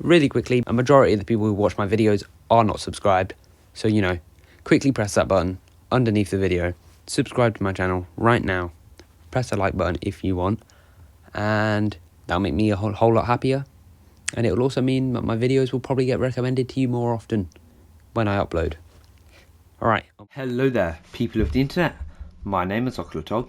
really quickly, a majority of the people who watch my videos are not subscribed. So, you know, quickly press that button underneath the video. Subscribe to my channel right now. Press the like button if you want. And that'll make me a whole lot happier. And it will also mean that my videos will probably get recommended to you more often when I upload. Alright. Hello there, people of the internet. My name is Oculotog,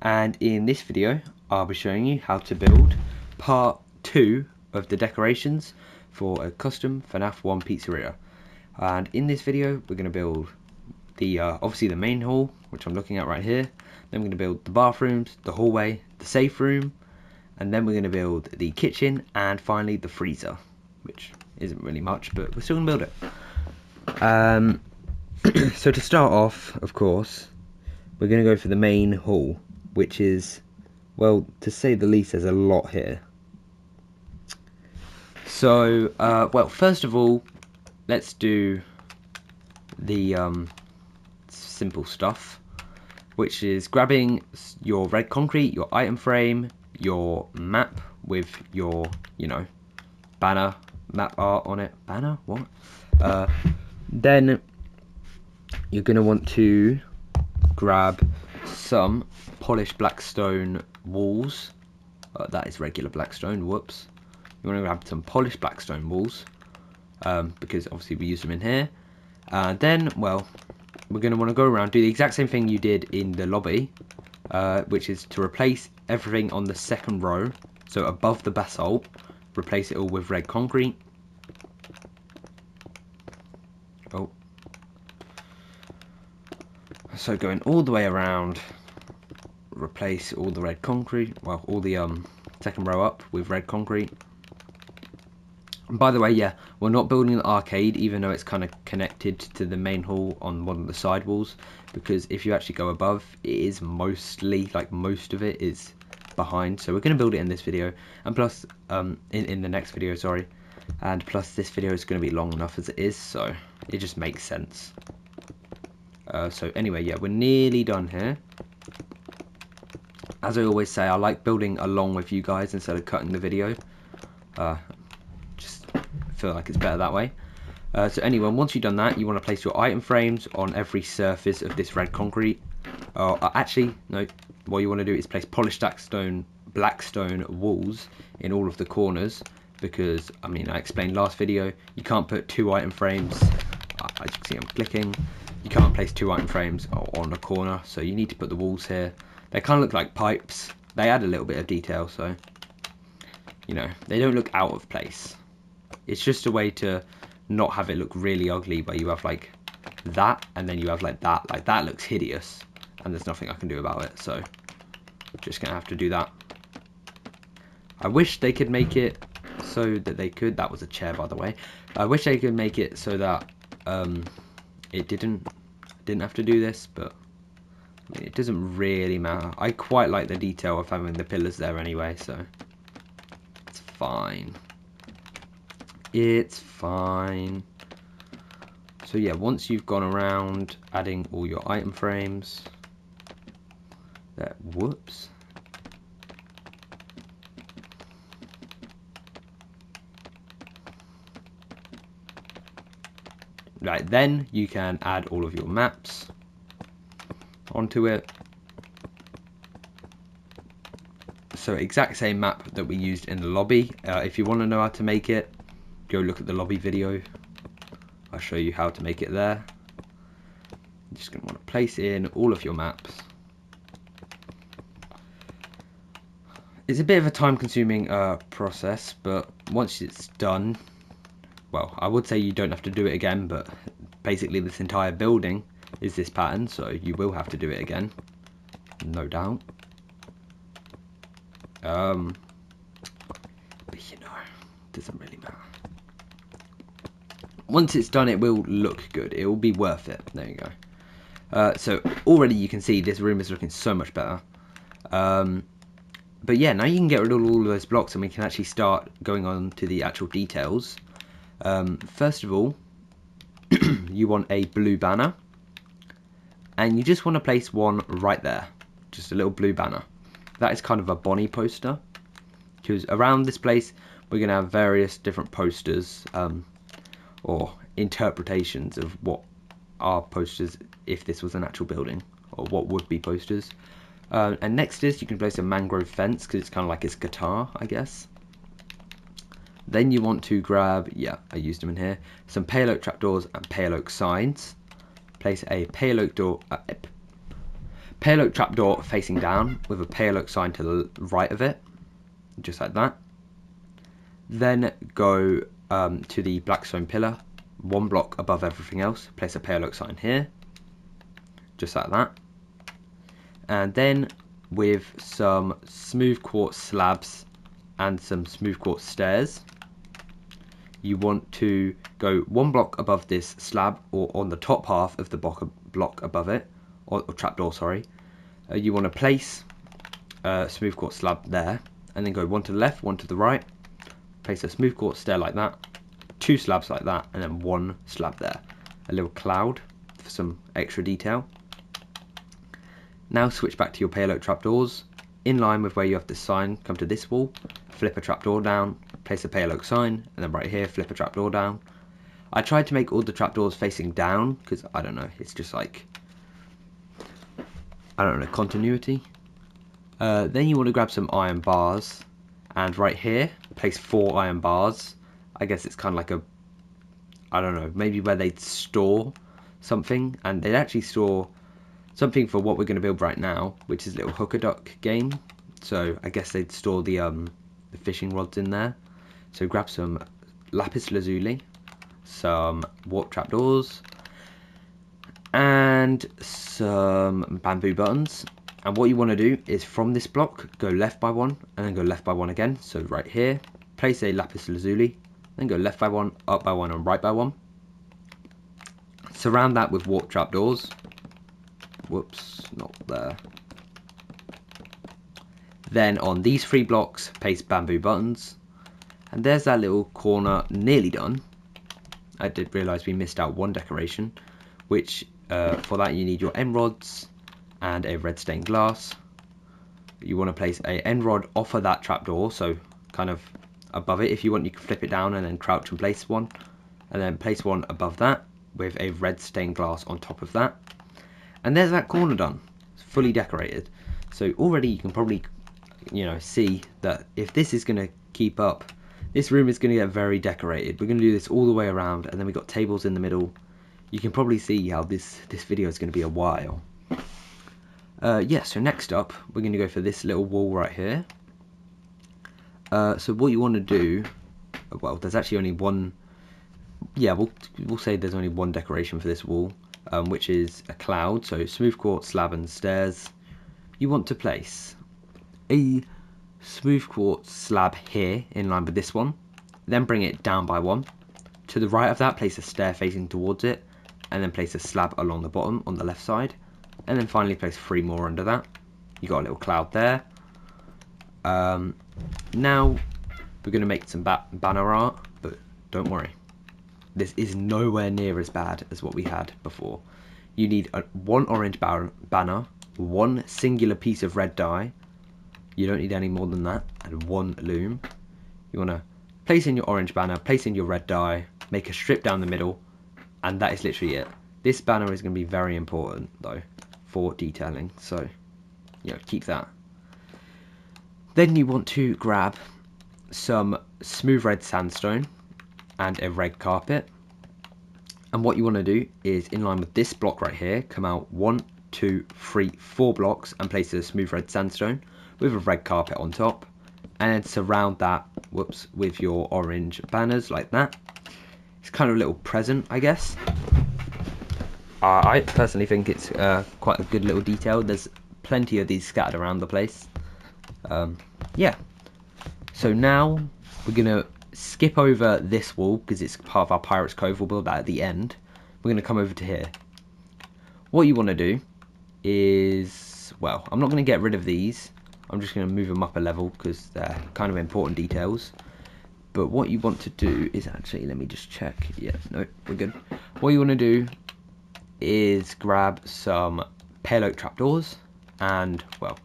and in this video I'll be showing you how to build part 2 of the decorations for a custom FNAF 1 pizzeria. And in this video we're going to build the obviously the main hall, which I'm looking at right here. Then we're going to build the bathrooms, the hallway, the safe room, and then we're going to build the kitchen, and finally the freezer, which isn't really much, but we're still going to build it. So to start off, of course, we're going to go for the main hall, which is, well, to say the least, there's a lot here. So, well, first of all, let's do the simple stuff, which is grabbing your red concrete, your item frame, your map with your, you know, banner, map art on it. Banner? What? Then you're going to want to grab some polished blackstone walls. That is regular blackstone, whoops. You want to grab some polished blackstone walls, because obviously we use them in here. Then, well, we're going to want to go around, do the exact same thing you did in the lobby, which is to replace everything on the second row, so above the basalt, replace it all with red concrete. Oh. So going all the way around, replace all the red concrete, well, all the second row up with red concrete. And by the way, yeah, we're not building the arcade, even though it's kind of connected to the main hall on one of the side walls, because if you actually go above, it is mostly, like most of it is behind. So we're going to build it in this video, and plus, in the next video, sorry. And plus this video is going to be long enough as it is, so it just makes sense. So anyway, yeah, we're nearly done here. As I always say, I like building along with you guys instead of cutting the video. Just feel like it's better that way. So anyway, once you've done that, you want to place your item frames on every surface of this red concrete. Actually, no, what you want to do is place polished blackstone walls in all of the corners, because, I mean, I explained last video, you can't put 2 item frames, as you can see I'm clicking, you can't place 2 item frames on a corner, so you need to put the walls here. They kind of look like pipes. They add a little bit of detail, so, you know, they don't look out of place. It's just a way to not have it look really ugly, where you have like that, and then you have like that. Like that looks hideous, and there's nothing I can do about it, so just gonna have to do that. I wish they could make it so that they could, that was a chair by the way, I wish they could make it so that it didn't have to do this, but I mean, it doesn't really matter. I quite like the detail of having the pillars there anyway, so it's fine. It's fine. So yeah, once you've gone around adding all your item frames, whoops. Right, then you can add all of your maps onto it. So exact same map that we used in the lobby. If you want to know how to make it, go look at the lobby video. I'll show you how to make it there. You're just going to want to place in all of your maps. It's a bit of a time consuming process, but once it's done, well, I would say you don't have to do it again, but basically this entire building is this pattern, so you will have to do it again, no doubt. But you know, it doesn't really matter. Once it's done, it will look good. It will be worth it. There you go. So already you can see this room is looking so much better. But yeah, now you can get rid of all of those blocks, and we can actually start going on to the actual details. First of all, you want a blue banner, and you just want to place one right there, just a little blue banner. That is kind of a Bonnie poster, because around this place we're going to have various different posters or interpretations of what are posters if this was an actual building, or what would be posters. And next is you can place a mangrove fence because it's kind of like its guitar, I guess. Then you want to grab, yeah, I used them in here, some pale oak trapdoors and pale oak signs. Place a pale oak trapdoor facing down with a pale oak sign to the right of it, just like that. Then go to the black stone pillar, 1 block above everything else. Place a pale oak sign here, just like that. And then with some smooth quartz slabs and some smooth quartz stairs, you want to go 1 block above this slab, or on the top half of the block above it, or trapdoor, sorry. You want to place a smooth quartz slab there, and then go 1 to the left, 1 to the right. Place a smooth quartz stair like that, 2 slabs like that, and then 1 slab there. A little cloud for some extra detail. Now switch back to your pale oak trapdoors. In line with where you have this sign, come to this wall, flip a trapdoor down, place a pale oak sign, and then right here flip a trapdoor down. I tried to make all the trapdoors facing down because I don't know, it's just like, I don't know, continuity. Then you want to grab some iron bars, and right here place 4 iron bars. I guess it's kind of like a, I don't know, maybe where they'd store something, and they'd actually store something for what we're going to build right now, which is a little hooker duck game. So I guess they'd store the fishing rods in there. So grab some lapis lazuli, some warp trapdoors, and some bamboo buttons. And what you want to do is from this block go left by 1 and then go left by 1 again. So right here place a lapis lazuli, then go left by 1, up by 1, and right by 1. Surround that with warp trapdoors. Whoops, not there. Then on these 3 blocks paste bamboo buttons, and there's that little corner nearly done. I did realise we missed out 1 decoration, which for that you need your end rods and a red stained glass. You want to place a end rod off of that trapdoor, so kind of above it. If you want, you can flip it down and then crouch and place 1, and then place 1 above that with a red stained glass on top of that. And there's that corner done. It's fully decorated. So already you can probably, you know, see that if this is going to keep up, this room is going to get very decorated. We're going to do this all the way around, and then we've got tables in the middle. You can probably see how this video is going to be a while. Yeah, so next up, we're going to go for this little wall right here. So what you want to do, well, there's actually only 1, yeah, we'll say there's only 1 decoration for this wall. Which is a cloud, so smooth quartz slab and stairs. You want to place a smooth quartz slab here in line with this one, then bring it down by 1. To the right of that, place a stair facing towards it, and then place a slab along the bottom on the left side, and then finally place 3 more under that. You got a little cloud there. Now we're going to make some banner art, but don't worry, this is nowhere near as bad as what we had before. You need 1 orange banner, 1 singular piece of red dye. You don't need any more than that, and 1 loom. You want to place in your orange banner, place in your red dye, make a strip down the middle, and that is literally it. This banner is going to be very important though for detailing, so you know, keep that. Then you want to grab some smooth red sandstone and a red carpet, and what you want to do is in line with this block right here, come out 1, 2, 3, 4 blocks and place a smooth red sandstone with a red carpet on top, and then surround that, whoops, with your orange banners like that. It's kind of a little present, I guess. I personally think it's quite a good little detail. There's plenty of these scattered around the place. Yeah, so now we're gonna skip over this wall because it's part of our Pirates Cove. We'll build that at the end. We're going to come over to here. What you want to do is, well, I'm not going to get rid of these. I'm just going to move them up a level because they're kind of important details. But what you want to do is actually, let me just check. Yeah, no, we're good. What you want to do is grab some pale oak trapdoors and, well,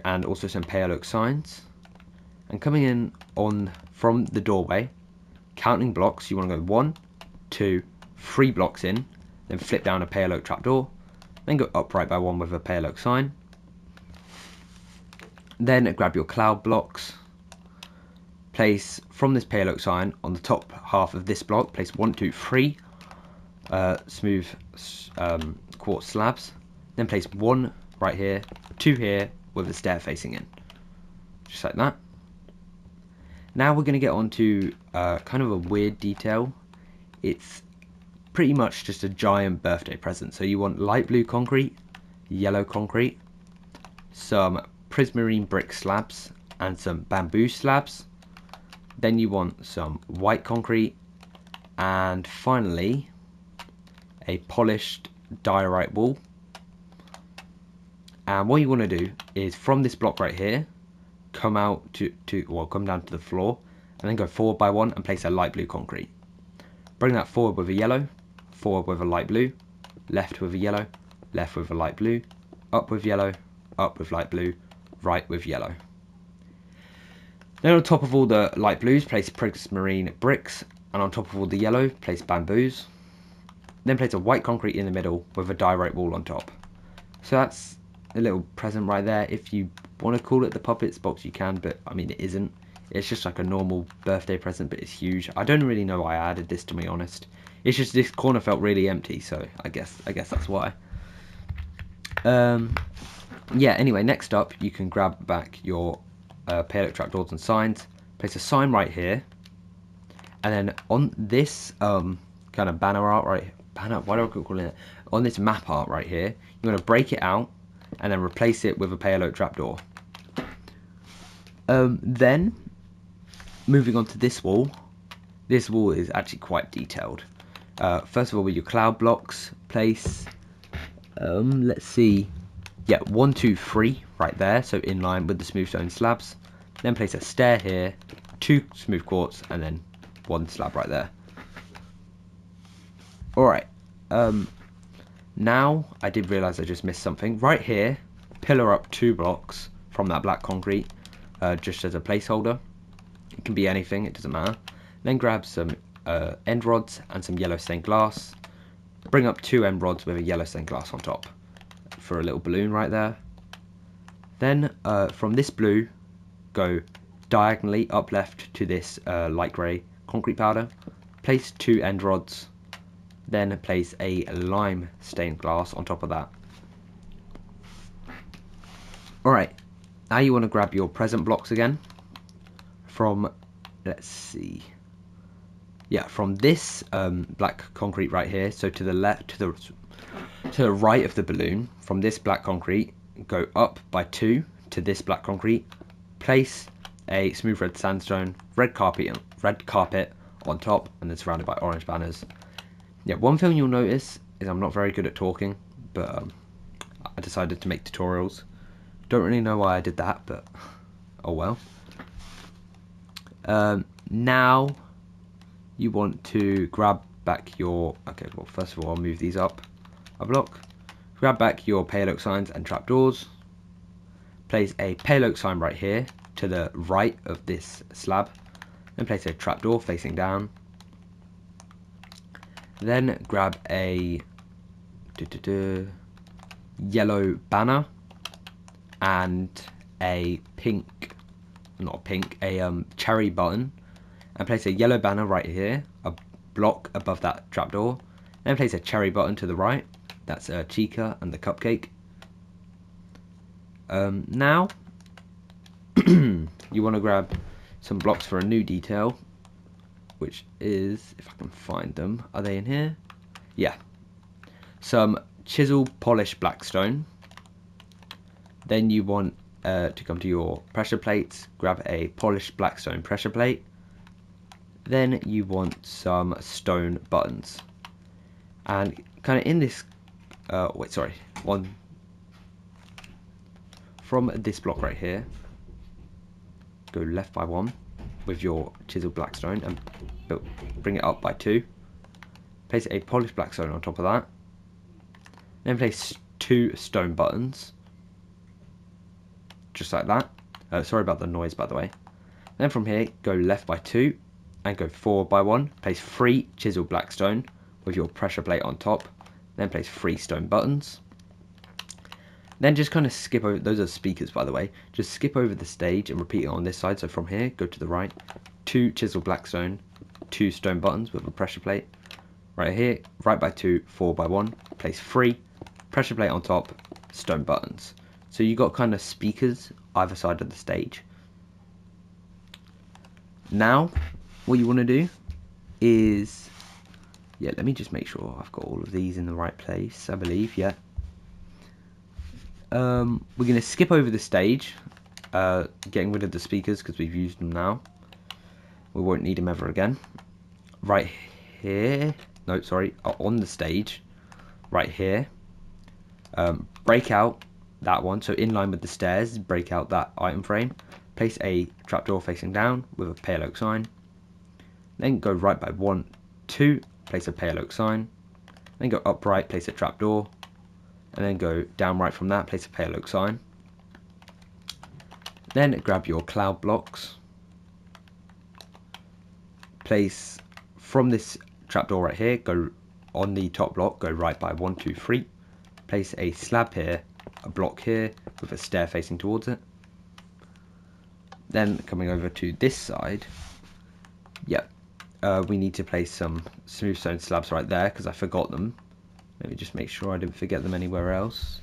and also some pale oak signs. And coming in on from the doorway, counting blocks, you want to go 1, 2, 3 blocks in, then flip down a pale oak trapdoor, then go upright by 1 with a pale oak sign. Then grab your cloud blocks, place from this pale oak sign on the top half of this block, place 1, 2, 3 smooth quartz slabs, then place 1 right here, 2 here with a stair facing in, just like that. Now we're going to get on to kind of a weird detail. It's pretty much just a giant birthday present. So you want light blue concrete, yellow concrete, some prismarine brick slabs and some bamboo slabs. Then you want some white concrete, and finally a polished diorite wall. And what you want to do is from this block right here, come out come down to the floor, and then go forward by 1 and place a light blue concrete. Bring that forward with a yellow, forward with a light blue, left with a yellow, left with a light blue, up with yellow, up with light blue, right with yellow. Then on top of all the light blues, place prismarine bricks, and on top of all the yellow, place bamboos. Then place a white concrete in the middle with a diorite wall on top. So that's a little present right there. If you want to call it the Puppets box, you can, but I mean, it isn't. It's just like a normal birthday present, but it's huge. I don't really know why I added this, to be honest. It's just this corner felt really empty, so I guess that's why. Yeah, anyway, next up, you can grab back your pale oak trapdoors and signs, place a sign right here, and then on this kind of banner art why do I keep calling it? On this map art right here, you want to break it out and then replace it with a pale oak trapdoor. Then, moving on to this wall is actually quite detailed. First of all, with your cloud blocks, place, let's see, yeah, 1, 2, 3 right there, so in line with the smooth stone slabs. Then place a stair here, 2 smooth quartz, and then 1 slab right there. Alright, now I did realise I just missed something. Right here, pillar up 2 blocks from that black concrete, just as a placeholder. It can be anything, it doesn't matter. Then grab some end rods and some yellow stained glass. Bring up 2 end rods with a yellow stained glass on top for a little balloon right there. Then from this blue, go diagonally up left to this light grey concrete powder. Place 2 end rods. Then place a lime stained glass on top of that. Alright, now you want to grab your present blocks again from, let's see, yeah, from this black concrete right here, so to the left, to the right of the balloon, from this black concrete, go up by 2 to this black concrete, place a smooth red sandstone, red carpet on top, and then surrounded by orange banners. Yeah, one thing you'll notice is I'm not very good at talking, but I decided to make tutorials. Don't really know why I did that, but oh well. Now you want to grab back your, okay, well, first of all, I'll move these up a block. Grab back your pale oak signs and trapdoors. Place a pale oak sign right here to the right of this slab. Then place a trapdoor facing down. Then grab a yellow banner and a cherry button, and place a yellow banner right here, a block above that trapdoor. Then place a cherry button to the right. That's Chica and the cupcake. Now you want to grab some blocks for a new detail, which is, if I can find them, are they in here? Yeah. Some chisel polished black stone. Then you want to come to your pressure plates, grab a polished black stone pressure plate. Then you want some stone buttons. And kind of in this, from this block right here, go left by 1 with your chiseled black stone and bring it up by 2. Place a polished black stone on top of that. Then place 2 stone buttons, just like that. Sorry about the noise, by the way. Then from here, go left by 2 and go forward by 1. Place 3 chiseled black stone with your pressure plate on top. Then place 3 stone buttons. Then just kind of skip over, those are speakers by the way, just skip over the stage and repeat it on this side. So from here, go to the right, 2 chiseled black stone, 2 stone buttons with a pressure plate. Right here, right by 2, forward by 1, place 3, pressure plate on top, stone buttons. So you got kind of speakers either side of the stage. Now, what you want to do is, yeah, let me just make sure I've got all of these in the right place, I believe, yeah. We're going to skip over the stage, getting rid of the speakers because we've used them now. We won't need them ever again. Right here, no, sorry, on the stage, right here, break out that one, so in line with the stairs, break out that item frame, place a trapdoor facing down with a pale oak sign, then go right by 1, 2, place a pale oak sign, then go upright, place a trapdoor, and then go down right from that, place a pale oak sign. Then grab your cloud blocks, place from this trapdoor right here, go on the top block, go right by 1, 2, 3, place a slab here, a block here with a stair facing towards it. Then coming over to this side, yep, we need to place some smooth stone slabs right there because I forgot them. Let me just make sure I didn't forget them anywhere else.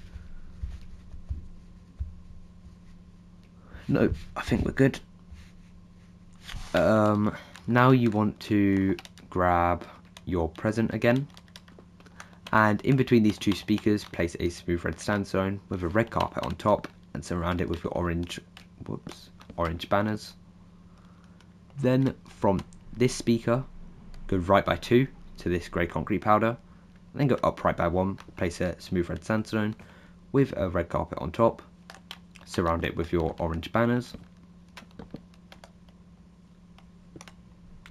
No, I think we're good. Now you want to grab your present again, and in between these 2 speakers place a smooth red sandstone with a red carpet on top and surround it with your orange banners. Then from this speaker, go right by 2 to this grey concrete powder, then go upright by 1, place a smooth red sandstone with a red carpet on top, surround it with your orange banners.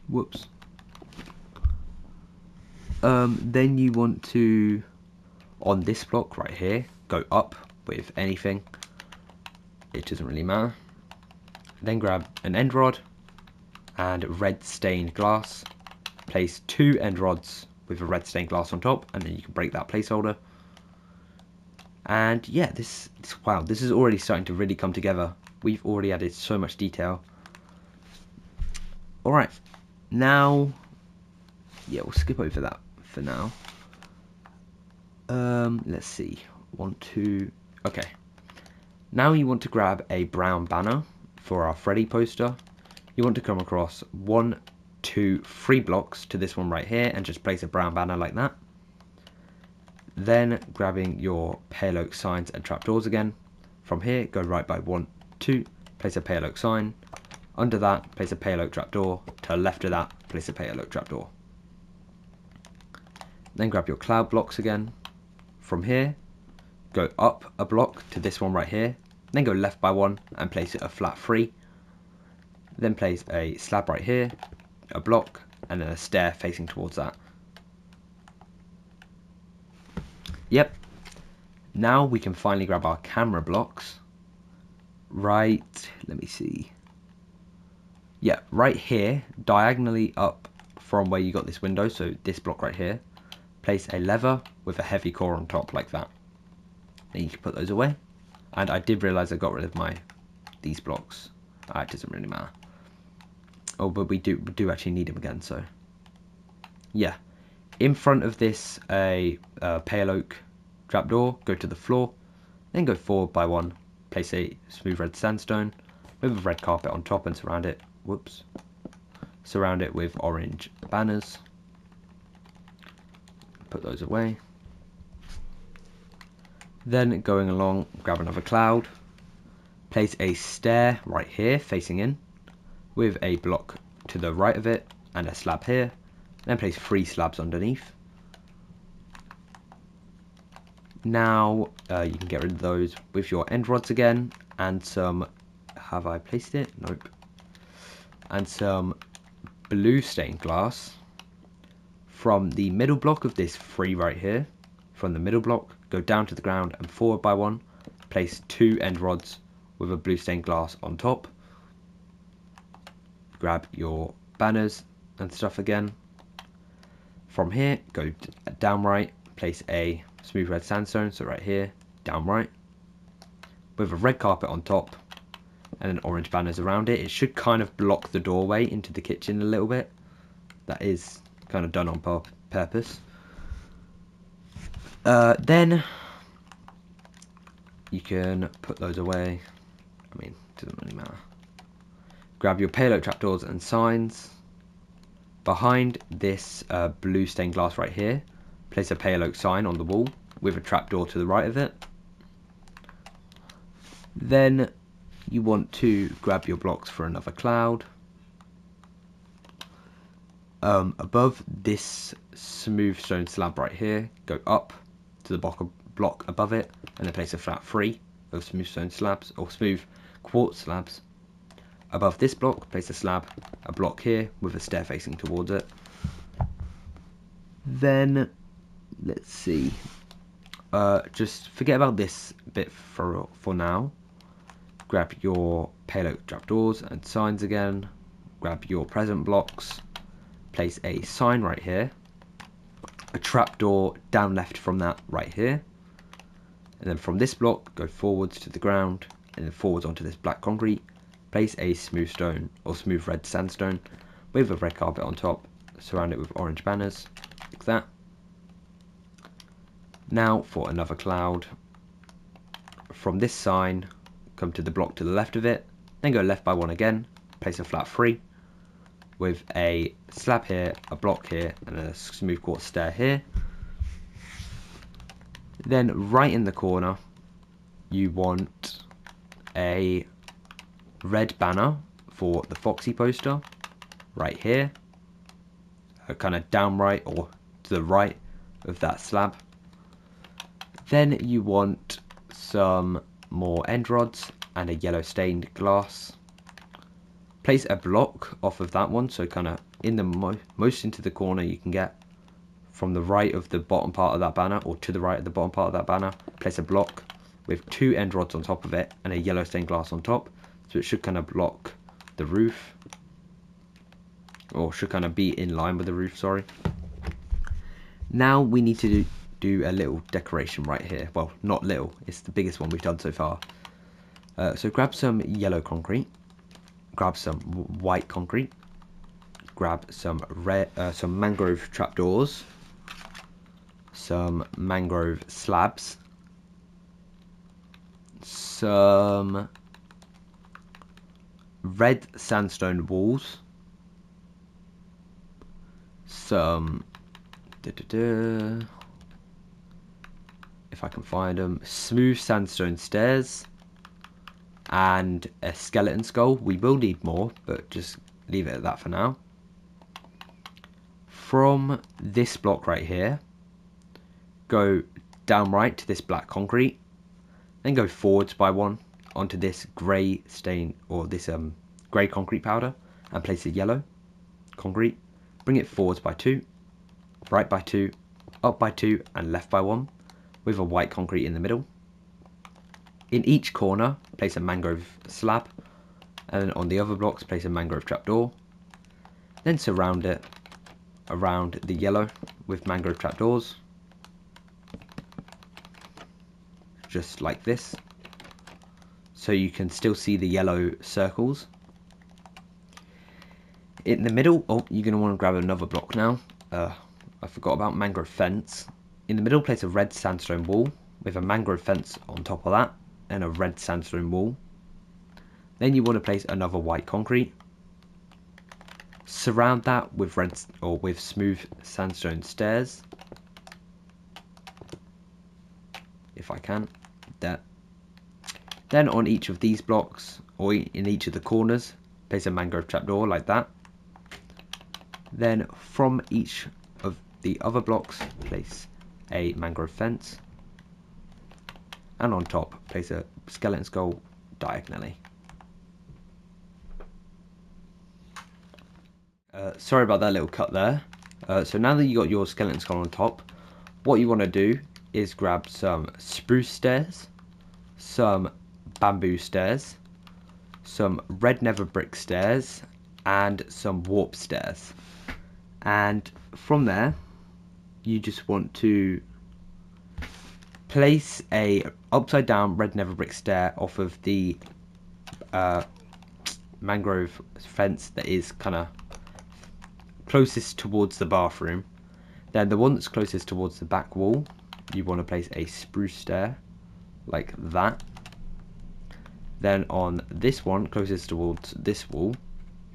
Whoops. Then you want to, on this block right here, go up with anything, it doesn't really matter. Then grab an end rod and red stained glass, place 2 end rods with a red stained glass on top, and then you can break that placeholder. And yeah, wow, this is already starting to really come together. We've already added so much detail. Alright, now, yeah, we'll skip over that for now. Let's see, 1, 2, okay. Now you want to grab a brown banner for our Freddy poster. You want to come across 1, 2, 3 blocks to this one right here and just place a brown banner like that. Then grabbing your pale oak signs and trapdoors again. From here, go right by 1, 2, place a pale oak sign. Under that, place a pale oak trapdoor. To the left of that, place a pale oak trapdoor. Then grab your cloud blocks again. From here, go up a block to this one right here. Then go left by 1 and place it a flat 3. Then place a slab right here, a block, and then a stair facing towards that. Yep. Now we can finally grab our camera blocks. Right, let me see. Yeah, right here, diagonally up from where you got this window, so this block right here, place a lever with a heavy core on top like that. Then you can put those away. And I did realise I got rid of these blocks. It doesn't really matter. Oh, but we do actually need them again, so yeah. In front of this, a pale oak trapdoor, go to the floor, then go forward by 1, place a smooth red sandstone with a red carpet on top and surround it, surround it with orange banners. Put those away. Then going along, grab another cloud, place a stair right here facing in with a block to the right of it and a slab here. Then place 3 slabs underneath. Now you can get rid of those with your end rods again and some, have I placed it? Nope. And some blue stained glass from the middle block of this 3 right here. From the middle block, go down to the ground and forward by 1. Place 2 end rods with a blue stained glass on top. grab your banners and stuff again. From here, go down right, place a smooth red sandstone, so right here, down right, with a red carpet on top and then orange banners around it. It should kind of block the doorway into the kitchen a little bit. That is kind of done on purpose. Then you can put those away. I mean, it doesn't really matter. Grab your payload trapdoors and signs. Behind this blue stained glass right here, place a pale oak sign on the wall with a trapdoor to the right of it. Then you want to grab your blocks for another cloud. Above this smooth stone slab right here, go up to the block above it and then place a flat 3 of smooth stone slabs or smooth quartz slabs. Above this block, place a block here with a stair facing towards it. Then, let's see, just forget about this bit for now. Grab your pale oak trapdoors and signs again. Grab your present blocks. Place a sign right here. A trapdoor down left from that right here. And then from this block, go forwards to the ground and then forwards onto this black concrete. Place a smooth stone or smooth red sandstone with a red carpet on top. Surround it with orange banners, like that. Now for another cloud. From this sign, come to the block to the left of it, then go left by 1 again. Place a flat 3 with a slab here, a block here, and a smooth quartz stair here. Then right in the corner, you want a red banner for the Foxy poster right here, kind of down right or to the right of that slab. Then you want some more end rods and a yellow stained glass. Place a block off of that one, so kind of in the most into the corner you can get, from the right of the bottom part of that banner or to the right of the bottom part of that banner. Place a block with 2 end rods on top of it and a yellow stained glass on top, so it should kind of block the roof, or should kind of be in line with the roof, sorry. Now we need to do a little decoration right here. Well, not little, it's the biggest one we've done so far. So grab some yellow concrete, grab some white concrete, grab some mangrove trapdoors, some mangrove slabs, some red sandstone walls, some if I can find them, smooth sandstone stairs, and a skeleton skull. We will need more, but just leave it at that for now. From this block right here, go down right to this black concrete, then go forwards by 1 onto this grey stain or this grey concrete powder and place a yellow concrete. Bring it forwards by 2, right by 2, up by 2 and left by 1 with a white concrete in the middle. In each corner, place a mangrove slab, and then on the other blocks, place a mangrove trapdoor. Then surround it around the yellow with mangrove trapdoors, just like this, so you can still see the yellow circles. In the middle, oh, you're going to want to grab another block now. I forgot about mangrove fence. In the middle, place a red sandstone wall with a mangrove fence on top of that, and a red sandstone wall. Then you want to place another white concrete. Surround that with with smooth sandstone stairs, if I can. There. Then on each of these blocks, or in each of the corners, place a mangrove trapdoor like that. Then from each of the other blocks, place a mangrove fence, and on top place a skeleton skull diagonally. Sorry about that little cut there. So now that you got your skeleton skull on top, what you want to do is grab some spruce stairs, some bamboo stairs, some red nether brick stairs, and some warp stairs. And from there, you just want to place a upside down red nether brick stair off of the mangrove fence that is kind of closest towards the bathroom. Then the one that's closest towards the back wall, you want to place a spruce stair like that. Then on this one closest towards this wall,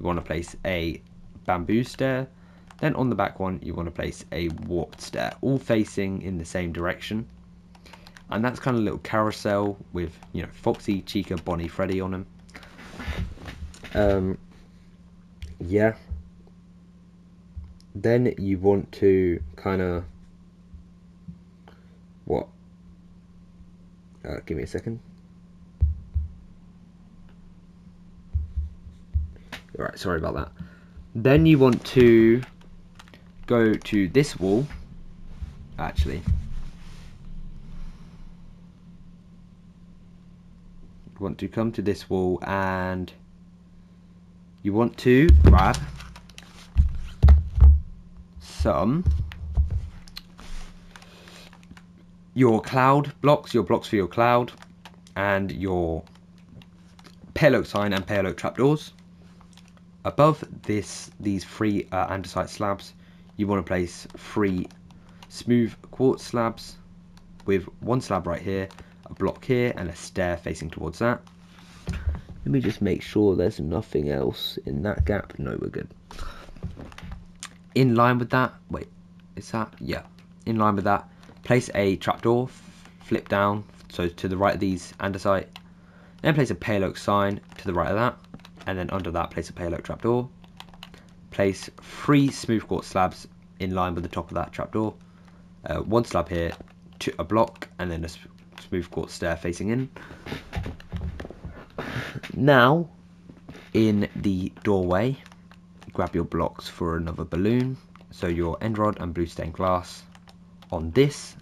you want to place a bamboo stair. Then on the back one, you want to place a warped stair, all facing in the same direction. And that's kind of a little carousel with, you know, Foxy, Chica, Bonnie, Freddy on them. Yeah. Then you want to kind of what? Give me a second. Alright, sorry about that. Then you want to go to this wall. Actually, you want to come to this wall and you want to grab some your cloud blocks, your blocks for your cloud, and your pale oak sign and pale oak trapdoors. Above these 3 andesite slabs, you want to place 3 smooth quartz slabs with 1 slab right here, a block here, and a stair facing towards that. Let me just make sure there's nothing else in that gap. No, we're good. In line with that, wait, is that? Yeah. In line with that, place a trapdoor, flip down, so to the right of these andesite. Then place a pale oak sign to the right of that. And then under that, place a pale oak trapdoor. Place 3 smooth quartz slabs in line with the top of that trapdoor. 1 slab here, a block, and then a smooth quartz stair facing in. Now, in the doorway, grab your blocks for another balloon. So your end rod and blue stained glass. On this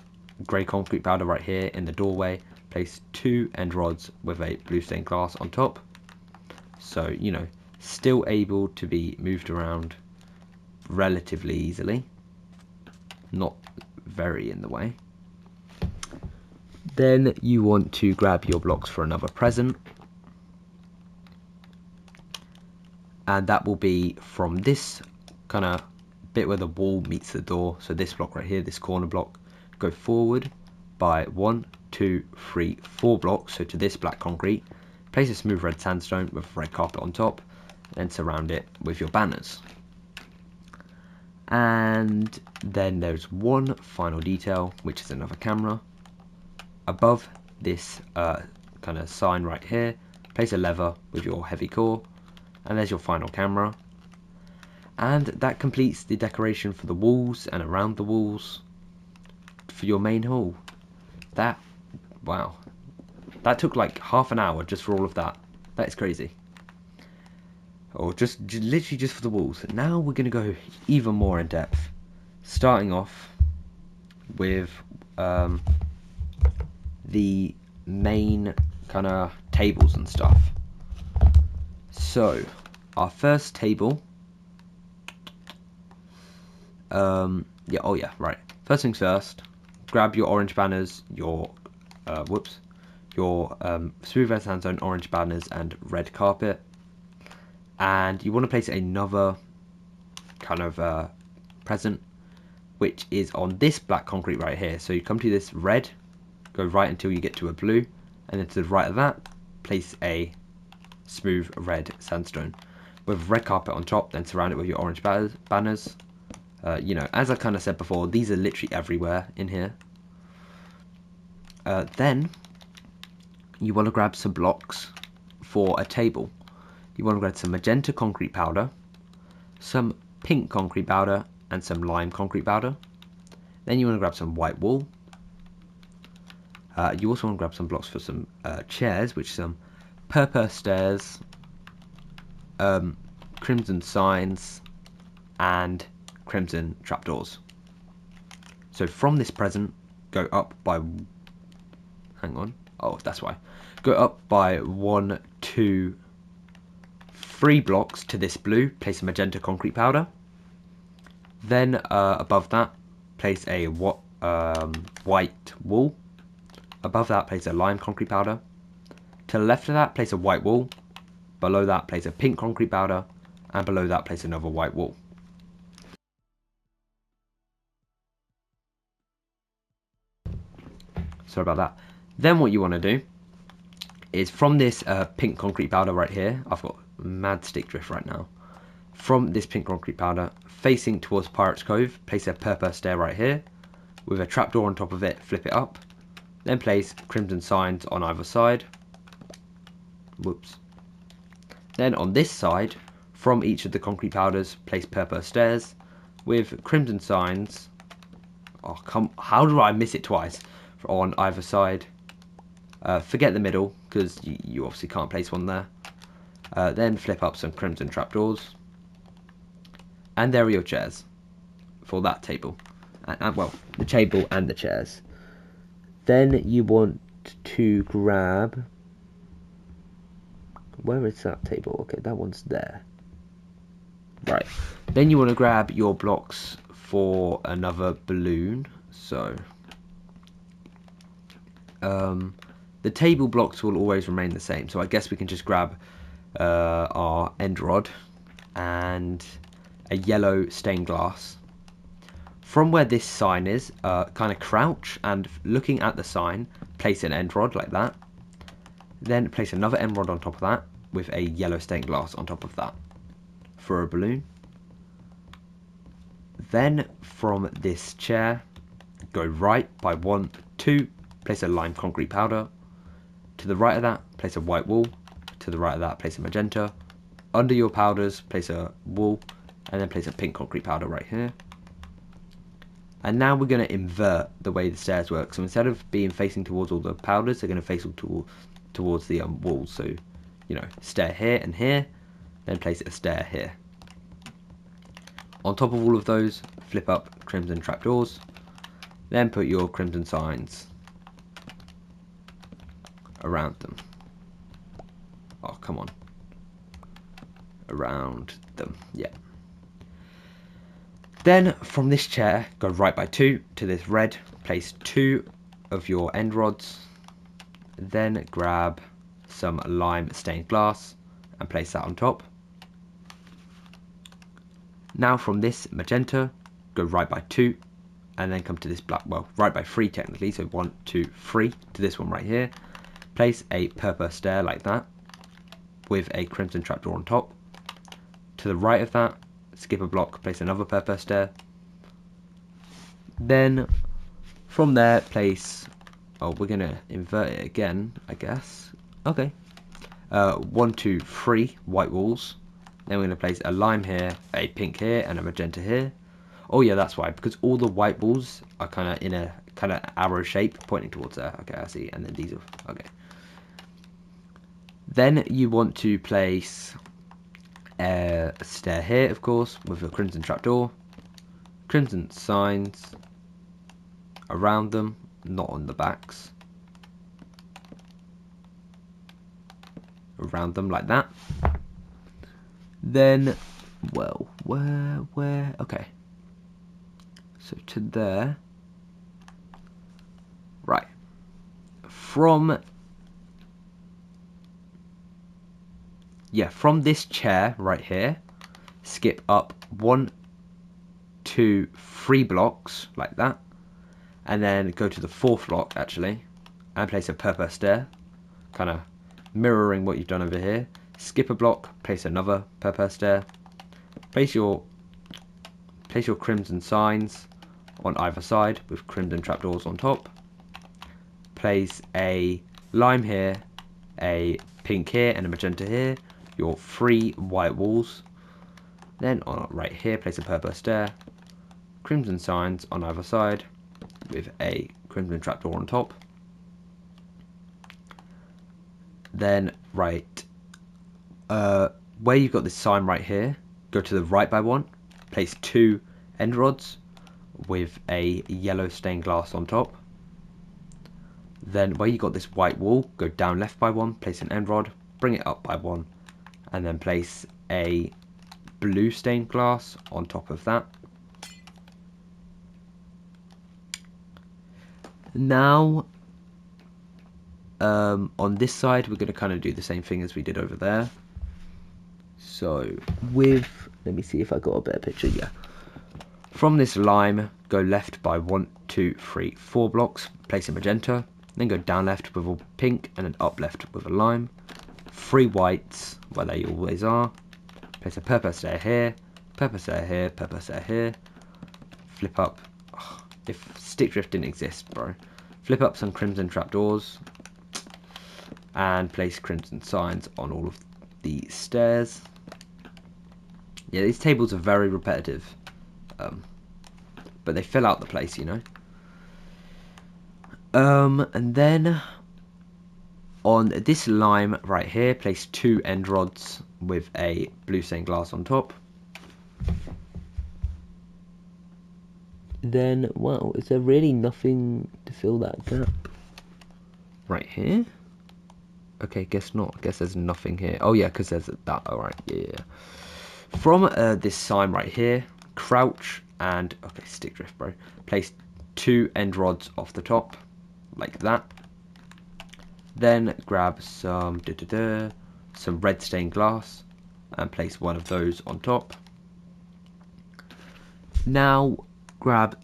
grey concrete powder right here in the doorway, place 2 end rods with a blue stained glass on top. So, you know, still able to be moved around relatively easily. Not very in the way. Then you want to grab your blocks for another present. And that will be from this kind of bit where the wall meets the door. So this block right here, this corner block, go forward by 1, 2, 3, 4 blocks. So to this black concrete. Place a smooth red sandstone with a red carpet on top, and surround it with your banners. And then there's one final detail, which is another camera. Above this kind of sign right here, place a lever with your heavy core, and there's your final camera. And that completes the decoration for the walls and around the walls for your main hall. Wow. That took like half an hour just for all of that. That is crazy. Or just literally just for the walls. Now we're going to go even more in depth. Starting off with the main kind of tables and stuff. So, our first table. First things first. Grab your orange banners, your smooth red sandstone, orange banners, and red carpet. And you want to place another kind of present, which is on this black concrete right here. So you come to this red, go right until you get to a blue, and then to the right of that, place a smooth red sandstone with red carpet on top, then surround it with your orange banners. You know, as I kind of said before, these are literally everywhere in here. Then you want to grab some blocks for a table. You want to grab some magenta concrete powder, some pink concrete powder, and some lime concrete powder. Then you want to grab some white wool. You also want to grab some blocks for some chairs, which are some purple stairs, crimson signs, and crimson trapdoors. So from this present, go up by... Hang on. Oh, that's why. Go up by 1, 2, 3 blocks to this blue, place a magenta concrete powder. Then above that, place a white wool. Above that, place a lime concrete powder. To the left of that, place a white wool. Below that, place a pink concrete powder. And below that, place another white wool. Sorry about that. Then what you want to do is from this pink concrete powder right here, I've got mad stick drift right now. From this pink concrete powder, facing towards Pirate's Cove, place a purple stair right here. With a trapdoor on top of it, flip it up. Then place crimson signs on either side. Whoops. Then on this side, from each of the concrete powders, place purple stairs with crimson signs. Oh, how do I miss it twice? On either side. Forget the middle, because you obviously can't place one there. Then flip up some crimson trapdoors. And there are your chairs for that table. And well, the table and the chairs. Then you want to grab... Where is that table? Okay, that one's there. Right. Then you want to grab your blocks for another balloon. So... the table blocks will always remain the same, so I guess we can just grab our end rod and a yellow stained glass. From where this sign is, kind of crouch and looking at the sign, place an end rod like that. Then place another end rod on top of that with a yellow stained glass on top of that for a balloon. Then from this chair, go right by 1, 2, place a lime concrete powder. To the right of that, place a white wool. To the right of that, place a magenta. Under your powders, place a wool, and then place a pink concrete powder right here. And now we're going to invert the way the stairs work. So instead of being facing towards all the powders, they're going to face towards the walls. So, you know, stair here and here, then place a stair here. On top of all of those, flip up crimson trapdoors, then put your crimson signs around them. Oh, come on. Around them, yeah. Then from this chair, go right by 2 to this red, place 2 of your end rods, then grab some lime stained glass and place that on top. Now from this magenta, go right by 2 and then come to this black, well, right by 3 technically, so 1, 2, 3 to this one right here. Place a purple stair like that with a crimson trapdoor on top. To the right of that, skip a block, place another purple stair. Then from there, place, oh, we're gonna invert it again, I guess. Okay. 1, 2, 3 white walls. Then we're gonna place a lime here, a pink here, and a magenta here. Oh yeah, that's why, because all the white walls are kind of in a kind of arrow shape pointing towards there. Okay, I see. And then these are okay. Then you want to place a stair here, of course, with a crimson trapdoor, crimson signs around them, not on the backs, around them like that. Then, well, where, okay, so to there, right, from this chair right here, skip up 1, 2, 3 blocks like that, and then go to the 4th block actually, and place a purple stair, kind of mirroring what you've done over here. Skip a block, place another purple stair, place your crimson signs on either side with crimson trapdoors on top. Place a lime here, a pink here, and a magenta here. Your 3 white walls. Then on right here, place a purple stair, crimson signs on either side with a crimson trapdoor on top. Then right where you've got this sign right here, go to the right by 1, place 2 end rods with a yellow stained glass on top. Then where you got this white wall, go down left by 1, place an end rod, bring it up by 1, and then place a blue stained glass on top of that. Now on this side we're going to kind of do the same thing as we did over there. So with, let me see if I got a better picture. Yeah, from this lime, go left by 1, 2, 3, 4 blocks, place a magenta, then go down left with a pink, and then up left with a lime. 3 whites, where they always are. Place a purple stair here, purple stair here, purple stair here. Flip up, oh, if stick drift didn't exist, bro. Flip up some crimson trapdoors, and place crimson signs on all of the stairs. Yeah, these tables are very repetitive, but they fill out the place, you know. And then on this lime right here, place 2 end rods with a blue stained glass on top. Then, wow, is there really nothing to fill that gap? Right here? Okay, guess not. Guess there's nothing here. Oh yeah, because there's that. Alright, yeah. From this sign right here, crouch and, okay, stick drift, bro. Place 2 end rods off the top, like that. Then grab some some red stained glass and place one of those on top. Now grab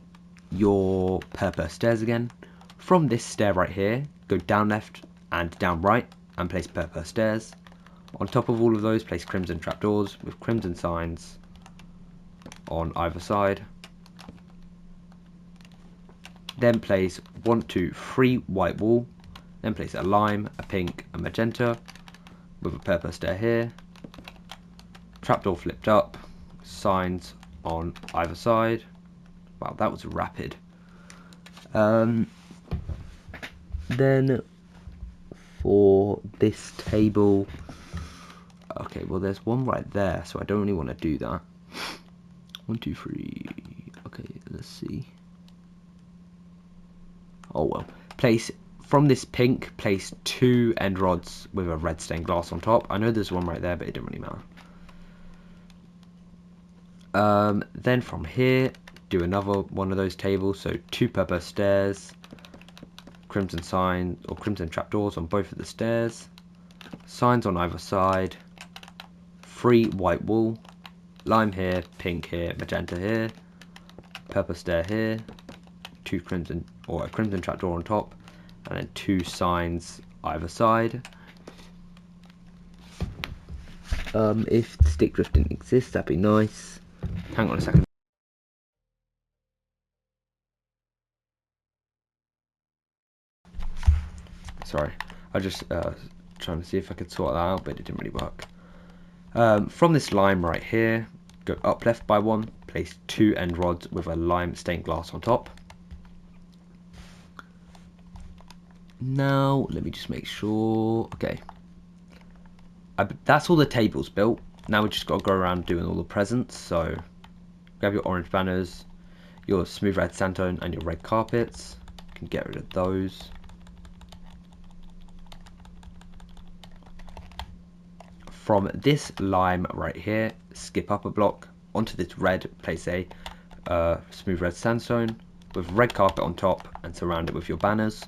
your purple stairs again. From this stair right here, go down left and down right and place purple stairs. On top of all of those, place crimson trapdoors with crimson signs on either side. Then place 1, 2, 3 white wool. Then place a lime, a pink, a magenta with a purple stair here. Trapdoor flipped up, signs on either side. Wow, that was rapid. Then for this table, okay, well there's one right there, so I don't really want to do that. 1, 2, 3. Okay, let's see. Oh well. Place from this pink, place 2 end rods with a red stained glass on top. I know there's one right there, but it didn't really matter. Then from here, do another one of those tables. So 2 purple stairs, crimson sign or crimson trapdoors on both of the stairs, signs on either side, 3 white wool, lime here, pink here, magenta here, purple stair here, 2 crimson or a crimson trapdoor on top, and then 2 signs either side. If stick drift didn't exist, that'd be nice. Hang on a second. Sorry, I just trying to see if I could sort that out, but it didn't really work. From this lime right here, go up left by 1, place 2 end rods with a lime stained glass on top. Now let me just make sure. Okay, that's all the tables built. Now we just got to go around doing all the presents. So grab your orange banners, your smooth red sandstone, and your red carpets. You can get rid of those. From this lime right here, skip up a block onto this red, place a smooth red sandstone with red carpet on top and surround it with your banners.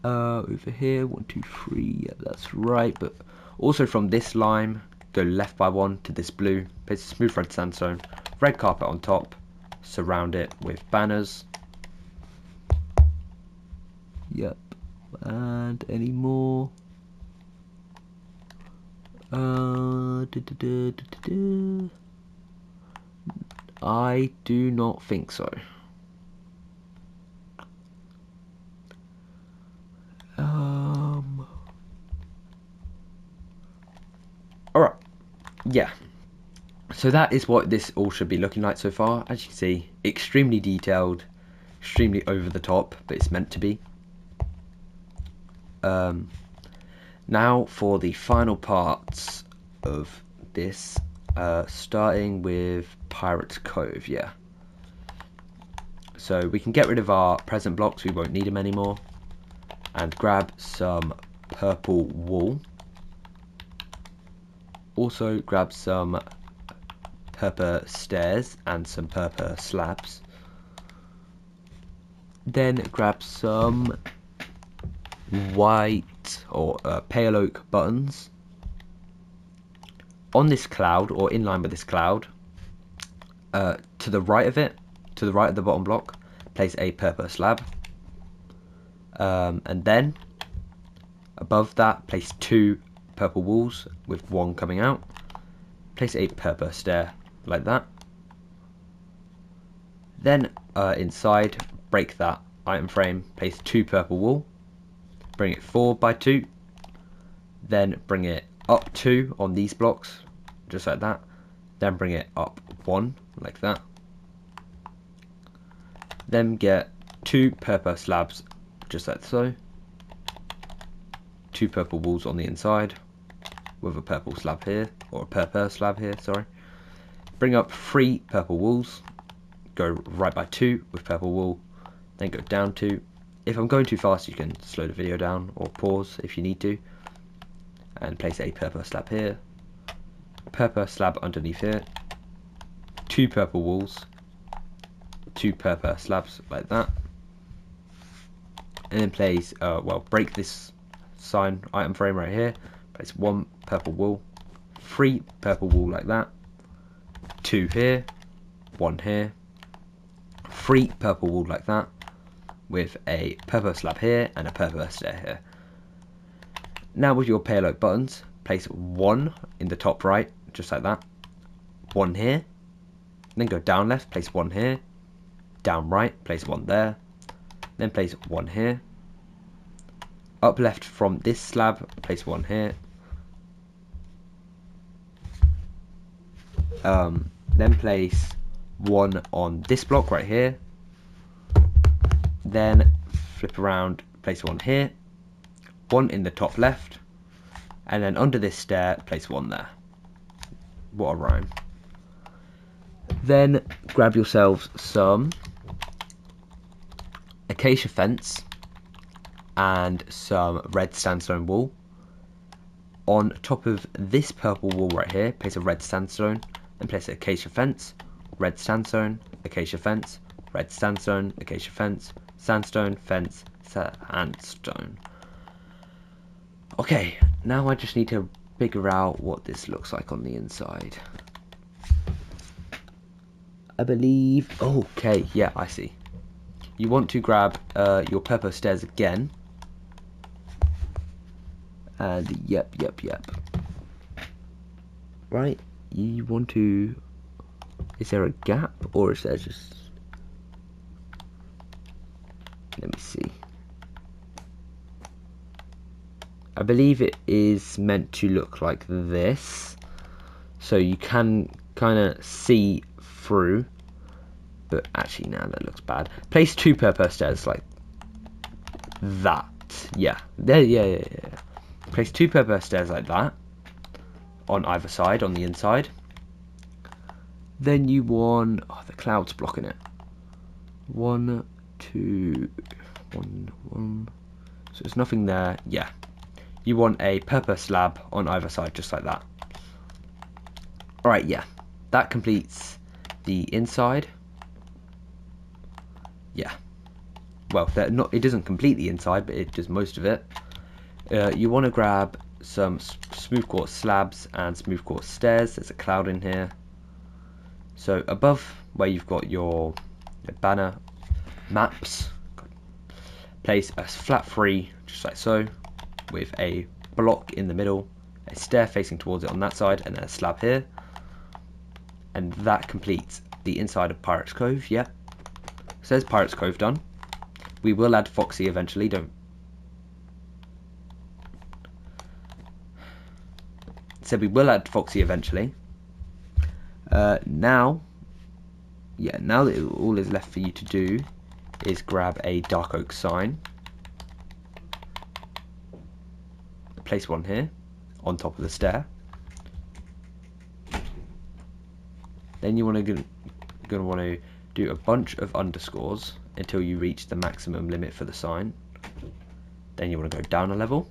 Over here, 1, 2, 3, yeah, that's right. But also from this lime, go left by 1 to this blue, place a smooth red sandstone, red carpet on top, surround it with banners. Yep, and any more? I do not think so. Alright, yeah. So that is what this all should be looking like so far. As you can see, extremely detailed, extremely over the top, but it's meant to be. Now for the final parts of this, starting with Pirate's Cove, yeah. So we can get rid of our present blocks, we won't need them anymore, and grab some purple wool. also grab some purple stairs and some purple slabs. Then grab some white or pale oak buttons. On this cloud, or in line with this cloud, to the right of it, to the right of the bottom block, place a purple slab. And then above that, place 2 purple walls with 1 coming out. Place a purple stair like that. Then inside, break that item frame, place 2 purple wool, bring it forward by 2, then bring it up 2 on these blocks, just like that, then bring it up 1 like that. Then get 2 purple slabs just like so, 2 purple walls on the inside with a purple slab here, or a purple slab here, sorry. Bring up 3 purple walls, go right by 2 with purple wool, then go down 2. If I'm going too fast, you can slow the video down or pause if you need to, and place a purple slab here, purple slab underneath here, 2 purple walls, 2 purple slabs like that, and then place break this sign item frame right here, place 1 purple wool, 3 purple wool like that, 2 here, 1 here, 3 purple wool like that, with a purple slab here and a purple stair here. Now with your pale oak buttons, place 1 in the top right, just like that, 1 here, then go down left, place 1 here, down right, place 1 there, then place 1 here, up left from this slab, place 1 here, then place 1 on this block right here, then flip around, place 1 here, 1 in the top left, and then under this stair, place 1 there. What a rhyme. Then grab yourselves some acacia fence and some red sandstone wool. On top of this purple wool right here, place a red sandstone, and place an acacia fence, red sandstone, acacia fence, red sandstone, acacia fence, sandstone, fence, sandstone. Okay, now I just need to figure out what this looks like on the inside. I believe, okay, yeah, I see. You want to grab your purple stairs again. And yep. Right, you want to, is there a gap or is there just, let me see. I believe it is meant to look like this, so you can kind of see through, but actually now that looks bad. Place 2 purple stairs like that. Yeah. Place 2 purple stairs like that on either side, on the inside. Then you want, the cloud's blocking it. 1, 2, 1. So there's nothing there. Yeah. You want a purple slab on either side, just like that. Alright, yeah. That completes the inside. Yeah. Well, it doesn't complete the inside, but it does most of it. You want to grab some smooth quartz slabs and smooth quartz stairs. There's a cloud in here. So above where you've got your banner maps, place a flat 3, just like so, with a block in the middle, a stair facing towards it on that side, and then a slab here. And that completes the inside of Pirate's Cove. Yeah, says Pirate's Cove done. We will add Foxy eventually, we will add Foxy eventually. Now that all is left for you to do is grab a dark oak sign, place 1 here on top of the stair. Then you want to do a bunch of underscores until you reach the maximum limit for the sign. Then you want to go down a level,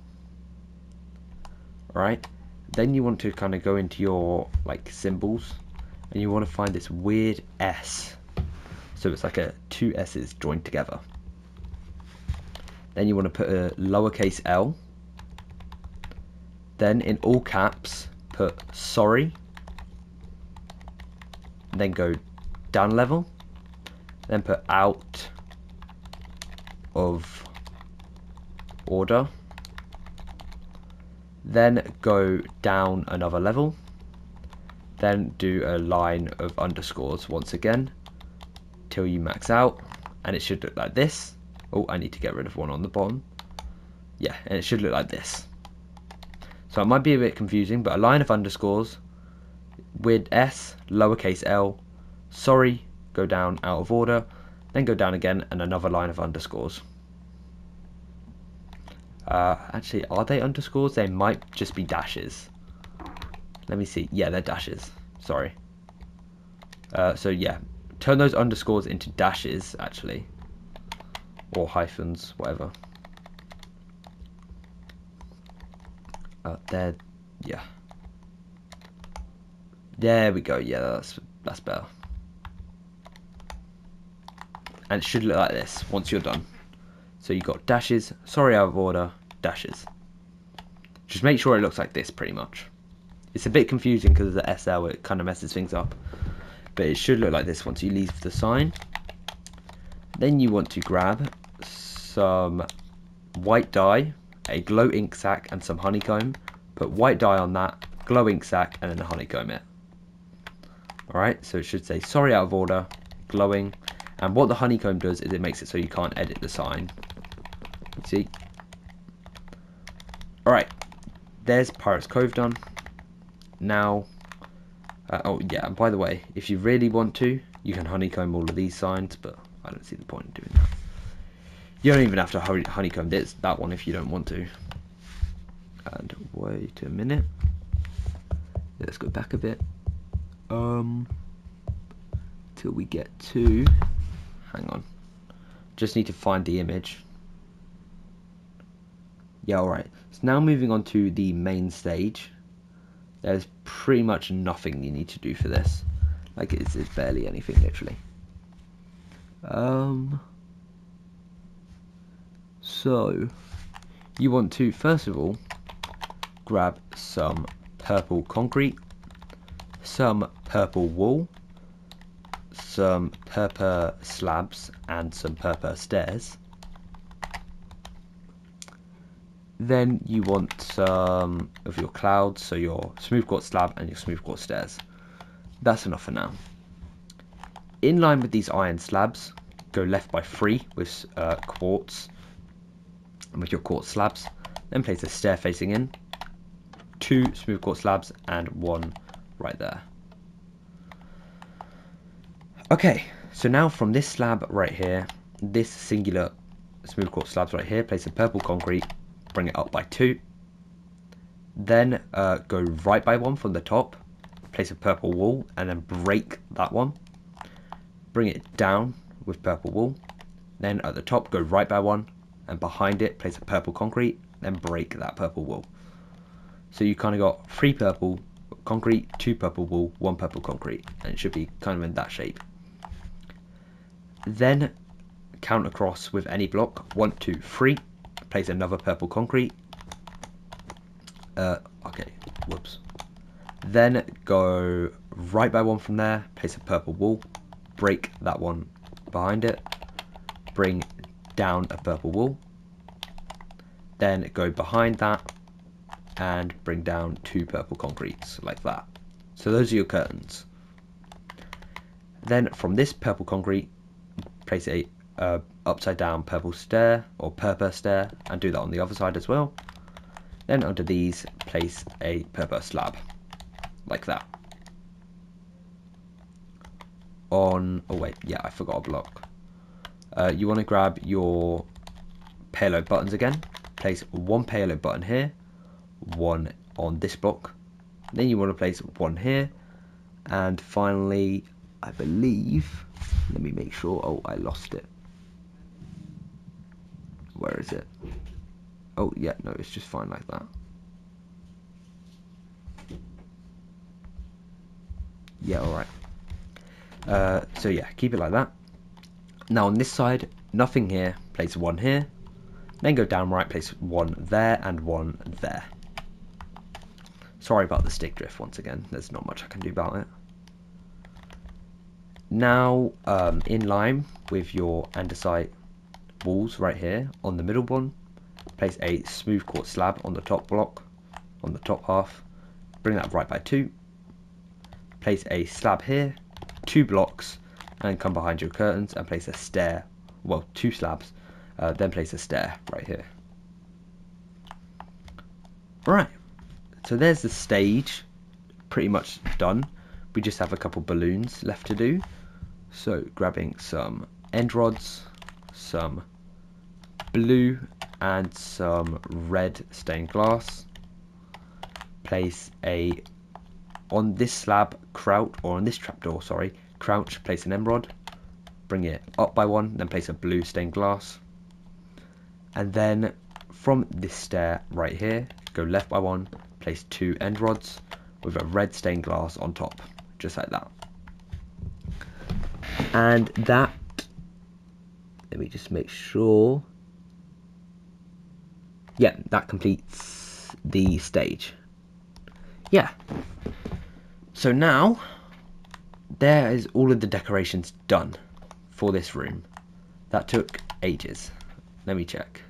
right? Then you want to kind of go into your like symbols, and you want to find this weird S. So it's like two S's joined together. Then you want to put a lowercase l. Then in all caps, put sorry. Then go down level. Then put out of order. Then go down another level. Then do a line of underscores once again till you max out, and it should look like this. Oh, I need to get rid of one on the bottom. Yeah, and it should look like this. So it might be a bit confusing, but a line of underscores with S, lowercase l, sorry, go down out of order, then go down again, and another line of underscores. Actually, are they underscores? They might just be dashes. Let me see. Yeah, they're dashes. Sorry. So yeah, turn those underscores into dashes, actually. Or hyphens, whatever. There, yeah. There we go. Yeah, that's better. And it should look like this once you're done. So you got dashes, sorry out of order, dashes. Just make sure it looks like this pretty much. It's a bit confusing because of the SL, it kind of messes things up. But it should look like this once you leave the sign. Then you want to grab some white dye, a glow ink sac and some honeycomb. Put white dye on that, glow ink sac, and then honeycomb it. Alright, so it should say sorry out of order, glowing. And what the honeycomb does is it makes it so you can't edit the sign. See? Alright, there's Pirates Cove done. Now, oh yeah, and by the way, if you really want to, you can honeycomb all of these signs, but I don't see the point in doing that. You don't even have to honeycomb that one if you don't want to. And wait a minute. Let's go back a bit. Till we get to... Hang on. Just need to find the image. Yeah, alright. So now moving on to the main stage. There's pretty much nothing you need to do for this. Like, it's barely anything, literally. So, you want to, first of all, grab some purple concrete, some purple wool, some purple slabs, and some purple stairs. Then you want some of your clouds, so your smooth quartz slab and your smooth quartz stairs. That's enough for now. In line with these iron slabs, go left by 3 with quartz and with your quartz slabs. Then place a stair facing in, 2 smooth quartz slabs and 1 right there. Okay, so now from this slab right here, this singular smooth quartz slabs right here, place a purple concrete, bring it up by 2. Then go right by 1 from the top, place a purple wool, and then break that one. Bring it down with purple wool. Then at the top, go right by 1, and behind it, place a purple concrete, then break that purple wool. So you kind of got 3 purple concrete, 2 purple wool, 1 purple concrete, and it should be kind of in that shape. Then count across with any block, 1, 2, 3. Place another purple concrete. Okay, whoops. Then go right by 1 from there, place a purple wool, break that one behind it, bring down a purple wool, then go behind that and bring down 2 purple concretes like that. So those are your curtains. Then from this purple concrete, place a upside down purple stair or purple stair, and do that on the other side as well. Then under these, place a purple slab like that. Oh wait, yeah, I forgot a block. You want to grab your payload buttons again, place 1 payload button here, 1 on this block, then you want to place 1 here, and finally, I believe, let me make sure, oh, I lost it. Where is it? Oh yeah, no, it's just fine like that. Yeah, alright. So yeah, keep it like that. Now on this side, nothing here, place one here. Then go down right, place one there and one there. Sorry about the stick drift once again, there's not much I can do about it. Now, in line with your andesite walls right here, on the middle one, place a smooth quartz slab on the top block, on the top half. Bring that right by 2. Place a slab here, 2 blocks, and come behind your curtains and place a stair, well, 2 slabs, then place a stair right here. Right, so there's the stage, pretty much done. We just have a couple balloons left to do. So grabbing some end rods, some blue and some red stained glass. Place on this slab crouch, or on this trapdoor, sorry, crouch, place an end rod, bring it up by 1, then place a blue stained glass. And then from this stair right here, go left by 1, place 2 end rods with a red stained glass on top, just like that. And that, let me just make sure, yeah, that completes the stage. Yeah, so now there is all of the decorations done for this room. That took ages. Let me check.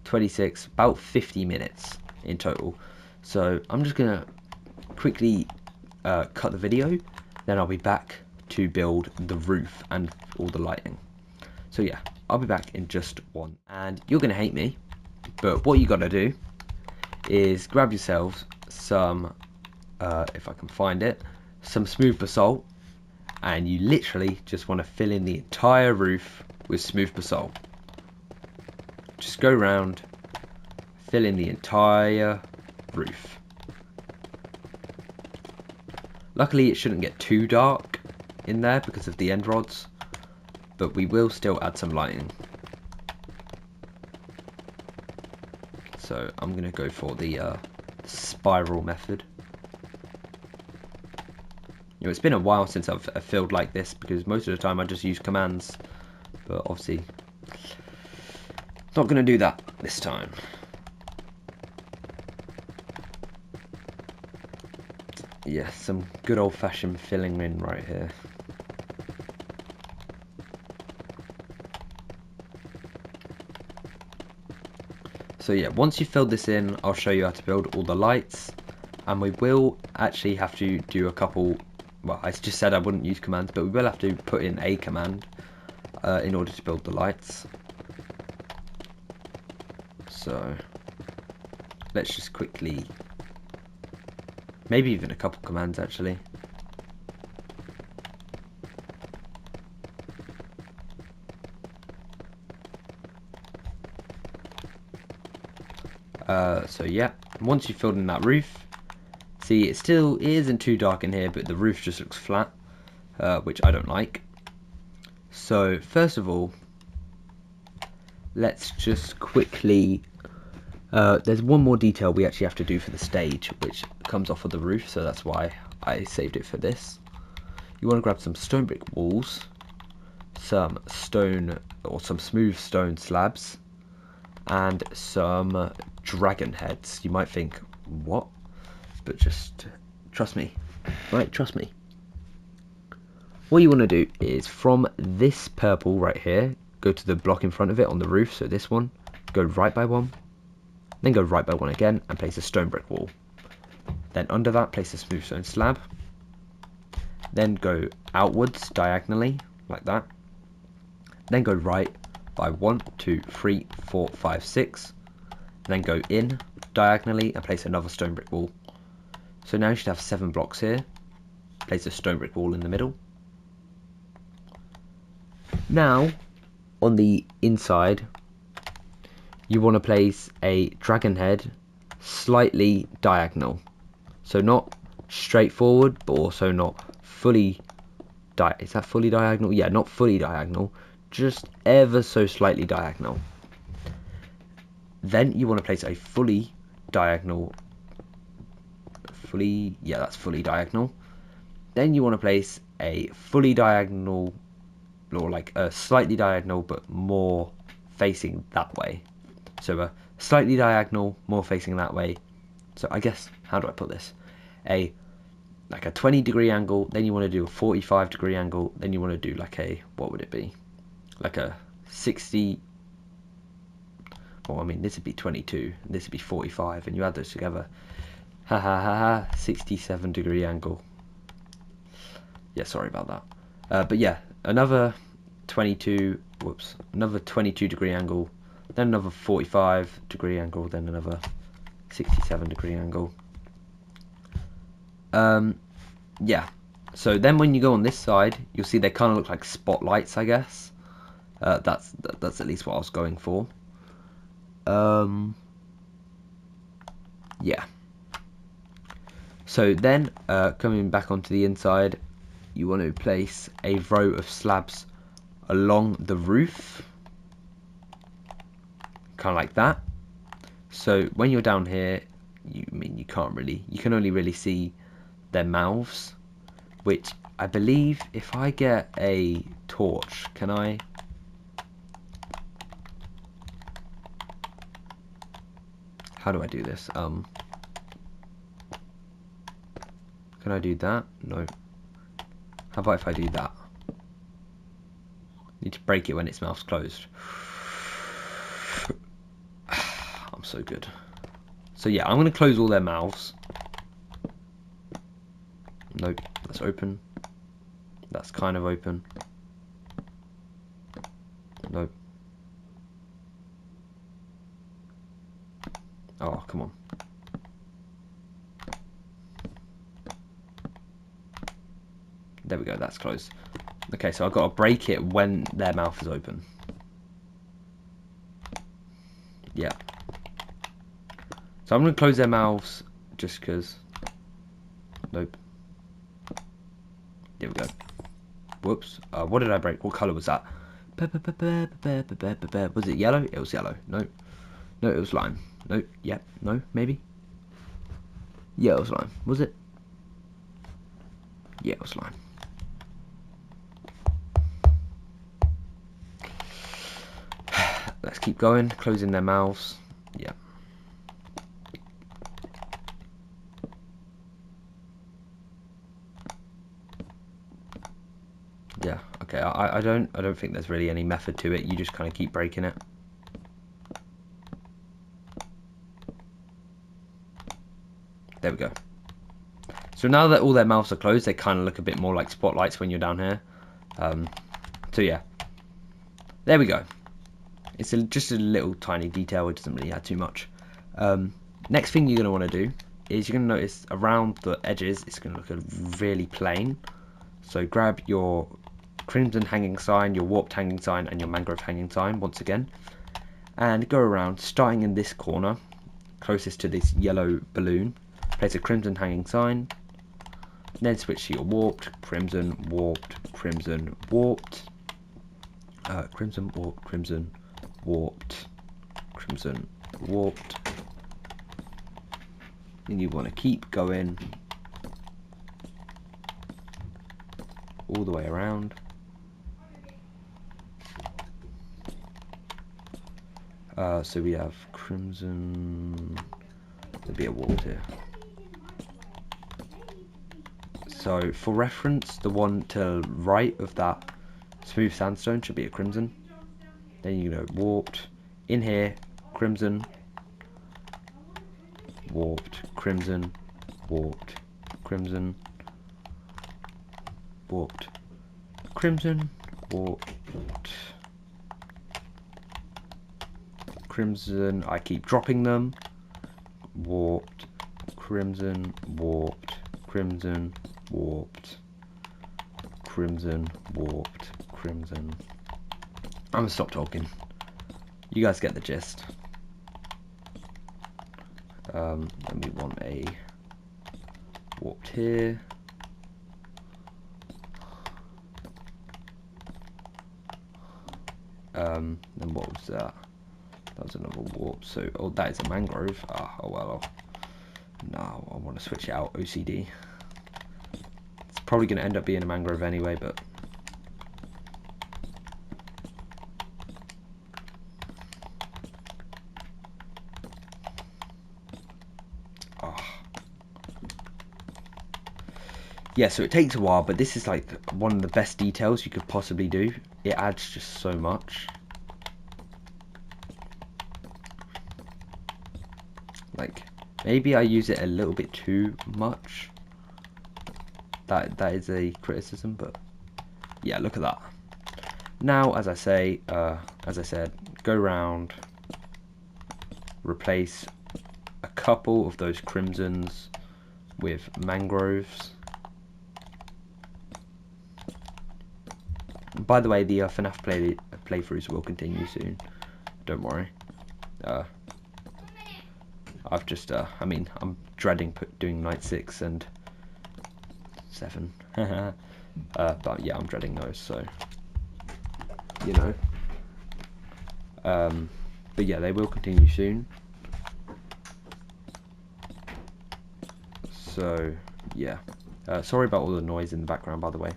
26, about 50 minutes in total. So I'm just gonna quickly cut the video, then I'll be back to build the roof and all the lighting. So yeah, I'll be back in just one. And you're gonna hate me, but what you gotta do is grab yourselves some, if I can find it, some smooth basalt, and you literally just want to fill in the entire roof with smooth basalt. Just go around, fill in the entire roof. Luckily it shouldn't get too dark in there because of the end rods, but we will still add some lighting. So I'm going to go for the spiral method. You know, it's been a while since I've filled like this because most of the time I just use commands, but obviously not going to do that this time. Yeah, some good old-fashioned filling in right here. So yeah, once you've filled this in, I'll show you how to build all the lights, and we will actually have to do a couple, well, I just said I wouldn't use commands, but we will have to put in a command in order to build the lights. So let's just quickly, maybe even a couple commands actually. So yeah, once you've filled in that roof, see it isn't too dark in here, but the roof just looks flat, which I don't like. So first of all, let's just quickly, there's one more detail we actually have to do for the stage, which comes off of the roof, so that's why I saved it for this. You want to grab some stone brick walls, some stone or some smooth stone slabs, and some dragon heads. You might think, what? But just trust me, right? Trust me. What you want to do is from this purple right here, go to the block in front of it on the roof, so this one, go right by 1, then go right by 1 again and place a stone brick wall. Then under that, place a smooth stone slab. Then go outwards diagonally, like that. Then go right by 1, 2, 3, 4, 5, 6. Then go in diagonally and place another stone brick wall. So now you should have 7 blocks here. Place a stone brick wall in the middle. Now, on the inside, you want to place a dragon head slightly diagonal. So not straight forward, but also not fully is that fully diagonal? Yeah, not fully diagonal, just ever so slightly diagonal. Then you want to place a fully diagonal, yeah, that's fully diagonal. Then you want to place a fully diagonal, or like a slightly diagonal but more facing that way. So a slightly diagonal, more facing that way. So I guess, how do I put this? Like a 20-degree angle, then you want to do a 45-degree angle, then you want to do like a, what would it be? Like a 60, well, I mean, this would be 22, and this would be 45, and you add those together. Ha ha ha ha, 67-degree angle. Yeah, sorry about that. But yeah, another 22-degree angle, then another 45-degree angle, then another 67-degree angle. Yeah, so then when you go on this side, you'll see they kind of look like spotlights, I guess. That's at least what I was going for. Yeah. So then, coming back onto the inside, you want to place a row of slabs along the roof, kind of like that. So when you're down here, you can only really see their mouths, which I believe if I get a torch, can I? How do I do this? Can I do that? No. How about if I do that? Need to break it when its mouth's closed. I'm so good. So yeah, I'm going to close all their mouths. Nope, that's open. That's kind of open. Nope. Oh, come on. There we go, that's closed. Okay, so I've got to break it when their mouth is open. Yeah. So I'm going to close their mouths just because. Nope. There we go. Whoops. What did I break? What colour was that? Was it yellow? It was yellow. No. No, it was lime. No. Yeah. No. Maybe. Yeah, it was lime. Was it? Yeah, it was lime. Let's keep going. Closing their mouths. Yeah. Yeah, okay, I don't think there's really any method to it. You just kind of keep breaking it. There we go. So now that all their mouths are closed, they kind of look a bit more like spotlights when you're down here. So yeah, there we go. It's just a little tiny detail. It doesn't really add too much. Next thing you're going to want to do is you're going to notice around the edges, it's going to look really plain. So grab your crimson hanging sign, your warped hanging sign, and your mangrove hanging sign once again, and go around, starting in this corner closest to this yellow balloon. Place a crimson hanging sign, then switch to your warped, crimson, warped, crimson, warped, crimson, warped, crimson, warped, crimson, warped. And you want to keep going all the way around. So we have crimson, there'll be a warped here. So for reference, the one to the right of that smooth sandstone should be a crimson. Then you go warped, in here, crimson, warped, crimson, warped, crimson, warped, crimson, warped, crimson. I keep dropping them. Warped, crimson, warped, crimson, warped, crimson, warped, crimson. I'm gonna stop talking. You guys get the gist. Then we want a warped here. Then what was that? That was another warp. So, oh, that is a mangrove. Oh well. No, I want to switch it out. OCD. It's probably going to end up being a mangrove anyway, but... Oh. Yeah, so it takes a while, but this is like one of the best details you could possibly do. It adds just so much. Like, maybe I use it a little bit too much. That is a criticism, but yeah, look at that. Now, as I said, go round, replace a couple of those crimsons with mangroves. By the way, the FNAF playthroughs will continue soon. Don't worry. I've just, I mean, I'm dreading doing night 6 and 7. But yeah, I'm dreading those, so, you know. But yeah, they will continue soon. So, yeah. Sorry about all the noise in the background, by the way.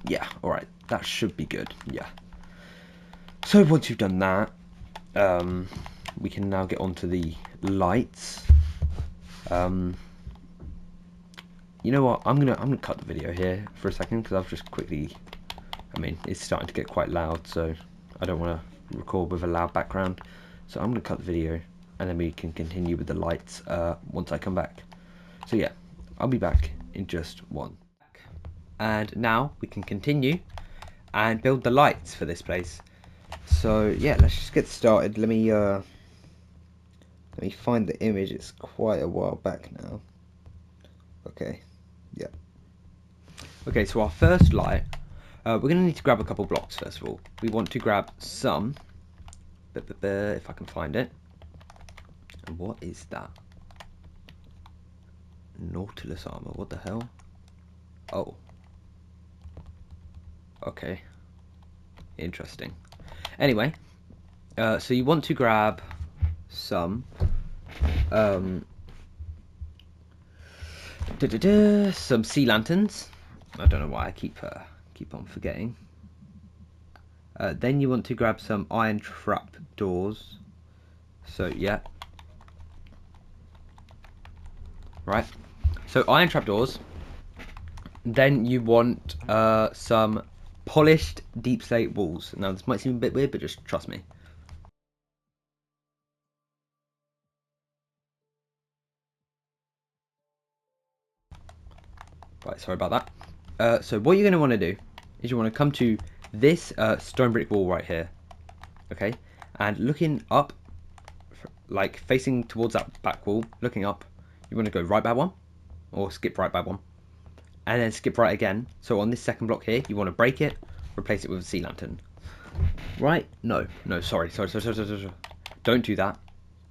Yeah, alright. That should be good, yeah. So once you've done that, we can now get onto the lights. You know what? I'm gonna cut the video here for a second because I've just quickly. I mean, it's starting to get quite loud, so I don't want to record with a loud background. So I'm gonna cut the video, and then we can continue with the lights once I come back. So yeah, I'll be back in just one. And now we can continue and build the lights for this place. So yeah, let's just get started. Let me find the image. It's quite a while back now. Okay, yeah. Okay, so our first light, we're going to need to grab a couple blocks first of all. We want to grab some, if I can find it. And what is that? Nautilus armor, what the hell? Oh. Okay. Interesting. Anyway, so you want to grab some some sea lanterns. I don't know why I keep on forgetting. Then you want to grab some iron trap doors. So yeah, right. So iron trap doors. Then you want some polished deep slate walls. Now this might seem a bit weird, but just trust me. Right, sorry about that. So what you're going to want to do is you want to come to this stone brick wall right here, okay, and looking up, like facing towards that back wall, looking up, you want to go right by one, or skip right by one, and then skip right again. So on this second block here, you want to break it, replace it with a sea lantern. Right? No, sorry. Don't do that.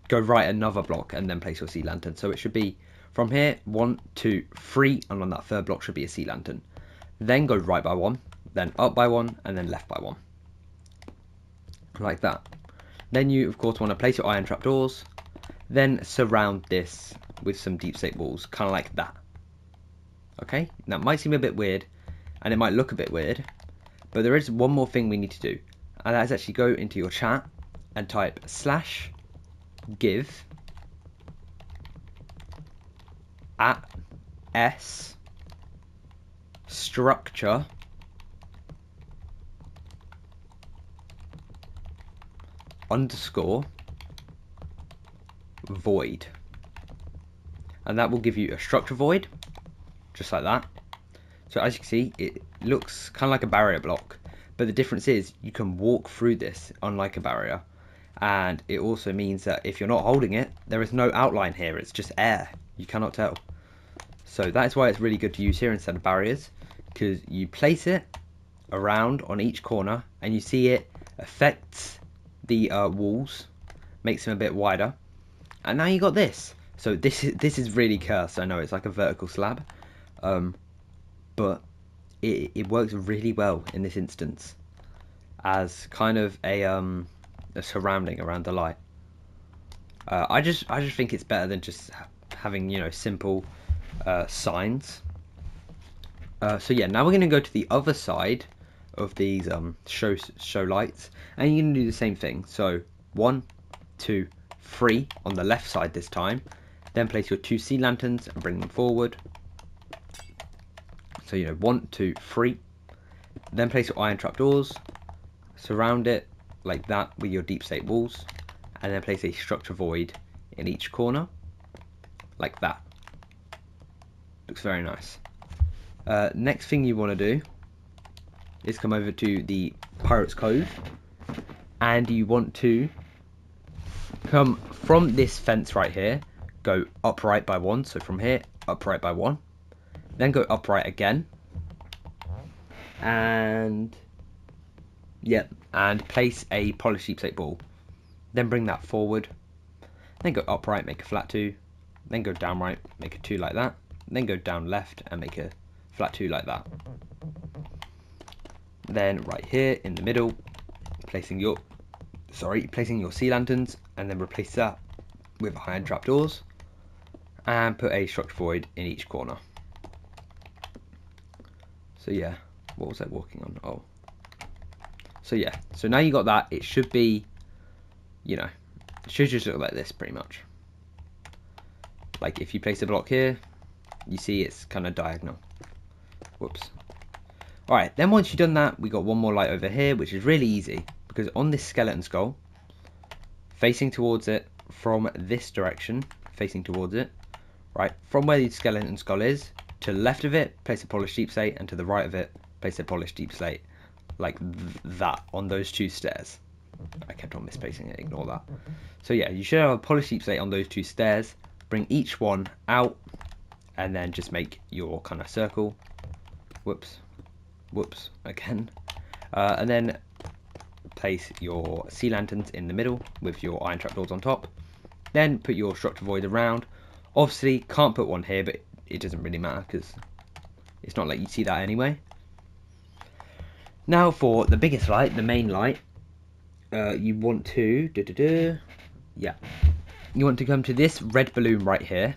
Go right another block and then place your sea lantern. So it should be from here, 1, 2, 3, and on that third block should be a sea lantern. Then go right by one, then up by one, and then left by one. Like that. Then you, of course, want to place your iron trapdoors, then surround this with some deep slate walls, kind of like that. Okay? That might seem a bit weird, and it might look a bit weird, but there is one more thing we need to do, and that is actually go into your chat and type /give @s structure _ void, and that will give you a structure void, just like that. So as you can see, it looks kind of like a barrier block, but the difference is you can walk through this unlike a barrier, and it also means that if you're not holding it, there is no outline here, it's just air, you cannot tell. So that's why it's really good to use here instead of barriers, because you place it around on each corner and you see it affects the walls, makes them a bit wider, and now you got this. So this is really cursed. I know it's like a vertical slab, but it works really well in this instance as kind of a surrounding around the light. I just think it's better than just having, you know, simple signs. So yeah, now we're going to go to the other side of these show lights, and you're going to do the same thing. So 1, 2, 3 on the left side this time. Then place your 2 sea lanterns and bring them forward. So, you know, 1, 2, 3. Then place your iron trapdoors. Surround it like that with your deep slate walls, and then place a structure void in each corner, like that. Looks very nice. Next thing you want to do is come over to the Pirate's Cove, and you want to come from this fence right here, go upright by 1, so from here, upright by 1, then go upright again, and yep, and place a polished deep slate ball. Then bring that forward, then go upright, make a flat 2, then go down right, make a 2 like that, then go down left and make a flat 2 like that. Then right here in the middle, placing your sea lanterns, and then replace that with iron trapdoors, and put a structure void in each corner. So yeah, what was I walking on? Oh, so yeah, so now you got that. It should be, you know, it should just look like this pretty much. Like if you place a block here, you see it's kind of diagonal. Whoops. Alright, then once you've done that, we got one more light over here, which is really easy, because on this skeleton skull, facing towards it from this direction, facing towards it, right, from where the skeleton skull is, to the left of it, place a polished deep slate, and to the right of it, place a polished deep slate, like that, on those 2 stairs. I kept on misplacing it, ignore that. So yeah, you should have a polished deep slate on those 2 stairs, bring each one out, and then just make your kind of circle. Whoops, again. And then place your sea lanterns in the middle with your iron trapdoors on top. Then put your structure void around. Obviously, can't put one here, but it doesn't really matter because it's not like you see that anyway. Now for the biggest light, the main light, you want to you want to come to this red balloon right here,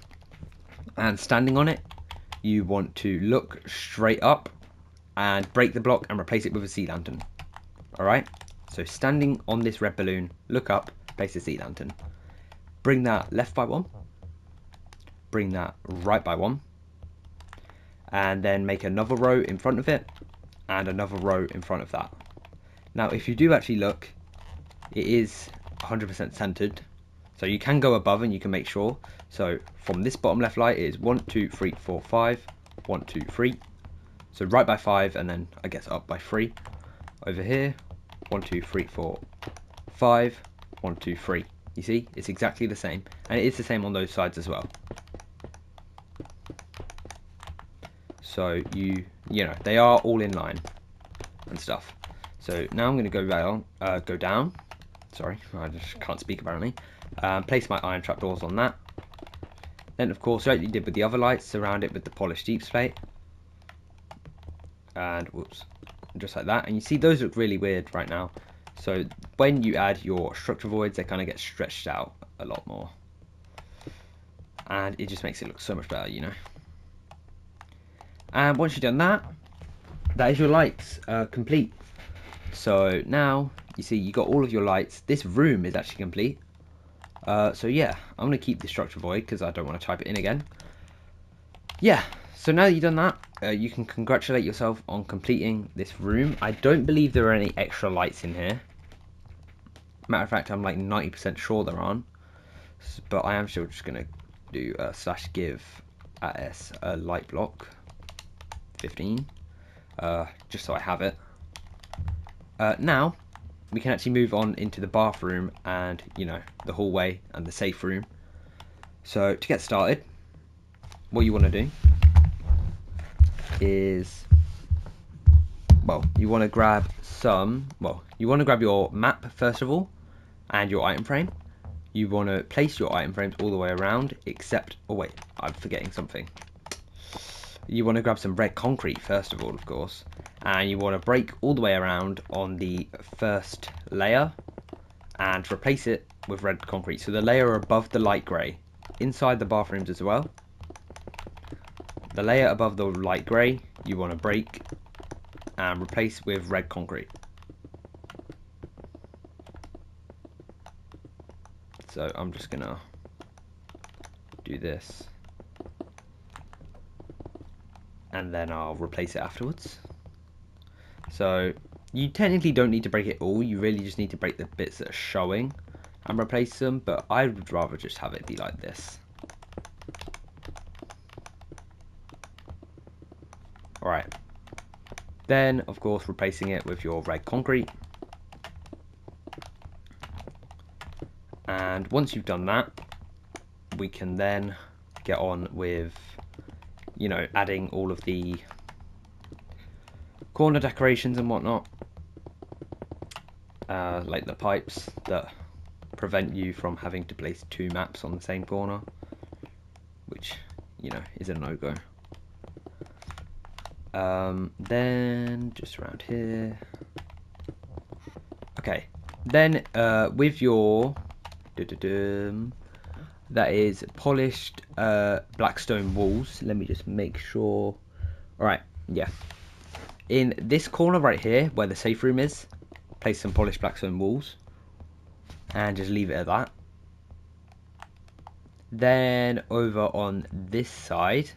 and standing on it, you want to look straight up and break the block and replace it with a sea lantern. Alright, so standing on this red balloon, look up, place a sea lantern. Bring that left by 1, bring that right by 1, and then make another row in front of it, and another row in front of that. Now if you do actually look, it is 100% centered, so you can go above and you can make sure. So from this bottom left light, it is 1, 2, 3, 4, 5, 1, 2, 3. So right by 5, and then I guess up by 3. Over here, 1, 2, 3, 4, 5, 1, 2, 3. You see, it's exactly the same, and it is the same on those sides as well. So you know, they are all in line and stuff. So now I'm going to go down. Sorry, I just can't speak apparently. Place my iron trapdoors on that. Then of course, like you did with the other lights, surround it with the polished deep slate. And whoops, just like that. And you see those look really weird right now. So when you add your structure voids, they kind of get stretched out a lot more. And it just makes it look so much better, you know. And once you've done that, that is your lights complete. So now you see you got all of your lights. This room is actually complete. So yeah, I'm going to keep the structure void because I don't want to type it in again. Yeah, so now that you've done that, you can congratulate yourself on completing this room. I don't believe there are any extra lights in here. Matter of fact, I'm like 90% sure there aren't. But I am still just going to do /give as a light block 15, just so I have it. Now we can actually move on into the bathroom and, you know, the hallway and the safe room. So to get started, what you want to do is, well, you want to grab your map first of all, and your item frame. You want to place your item frames all the way around, except, oh wait, I'm forgetting something. You want to grab some red concrete first of all, of course, and you want to break all the way around on the first layer and replace it with red concrete. So the layer above the light grey, inside the bathrooms as well. The layer above the light grey, you want to break and replace with red concrete. So I'm just gonna do this, and then I'll replace it afterwards. So you technically don't need to break it all, you really just need to break the bits that are showing and replace them, but I would rather just have it be like this. Alright, then of course replacing it with your red concrete. And once you've done that, we can then get on with, you know, adding all of the corner decorations and whatnot, like the pipes that prevent you from having to place 2 maps on the same corner, which, you know, is a no-go. Then just around here. Okay, then with your that is polished black stone walls. Let me just make sure. Alright, yeah. In this corner right here, where the safe room is, place some polished black stone walls. And just leave it at that. Then over on this side,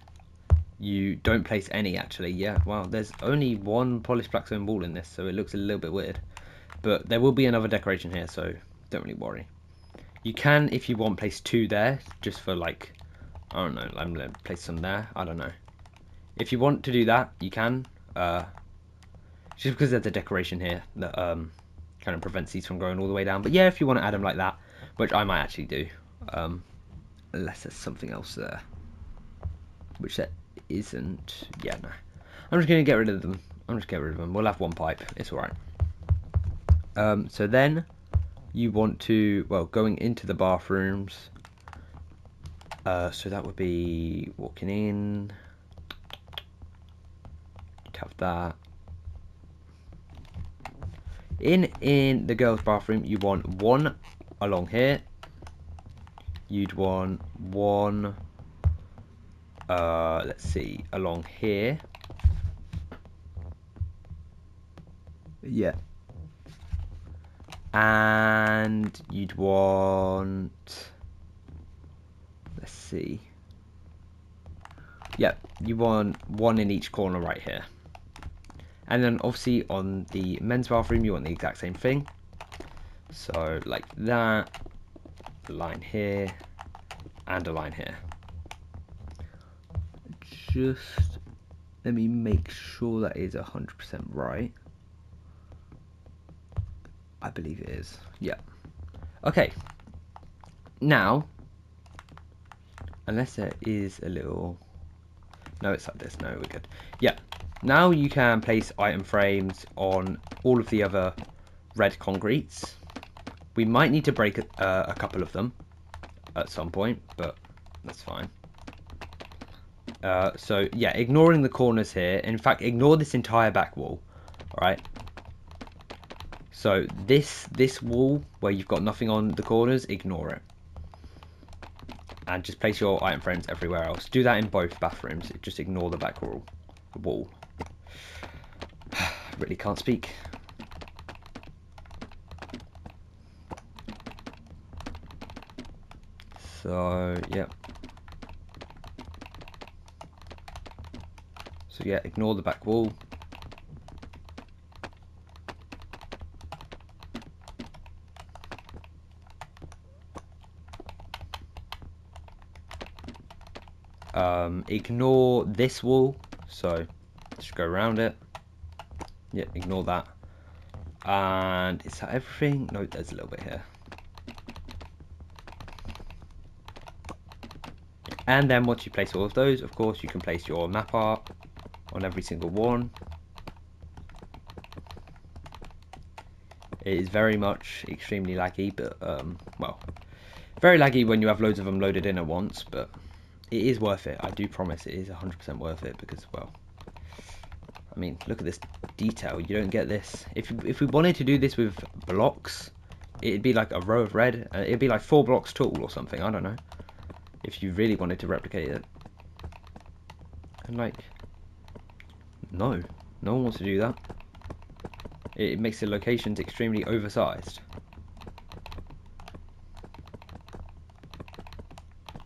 you don't place any actually. Yeah, wow, there's only 1 polished black stone wall in this, so it looks a little bit weird. But there will be another decoration here, so don't really worry. You can, if you want, place 2 there, just for like, I don't know, I'm going to place some there, I don't know. If you want to do that, you can, just because there's a decoration here that kind of prevents these from going all the way down. But yeah, if you want to add them like that, which I might actually do, unless there's something else there, which there isn't. Yeah, no. I'm just going to get rid of them. We'll have 1 pipe, it's alright. So then you want to, well, going into the bathrooms, so that would be walking in, you'd have that. In the girls' bathroom, you want 1 along here, you'd want 1, let's see, along here, yeah. And you'd want, let's see, yeah, you want 1 in each corner right here. And then obviously on the men's bathroom you want the exact same thing, so like that, a line here and a line here. Just let me make sure that is 100% right. I believe it is. Yeah. Okay. Now, unless there is a little... No, it's like this. No, we're good. Yeah. Now you can place item frames on all of the other red concretes. We might need to break a couple of them at some point, but that's fine. So, yeah, ignoring the corners here. In fact, ignore this entire back wall. Alright. So this wall where you've got nothing on the corners, ignore it. And just place your item frames everywhere else. Do that in both bathrooms. Just ignore the back wall. Really can't speak. So, yeah. So, yeah, ignore the back wall. Ignore this wall, so just go around it. Yeah, ignore that. And is that everything? No, there's a little bit here. And then once you place all of those, of course, you can place your map art on every single one. It is very much extremely laggy, but well, very laggy when you have loads of them loaded in at once, but it is worth it. I do promise it is 100% worth it, because, well, I mean, look at this detail. You don't get this. If we wanted to do this with blocks, it'd be like a row of red. It'd be like 4 blocks tall or something. I don't know. If you really wanted to replicate it. And like, no one wants to do that. It makes the locations extremely oversized.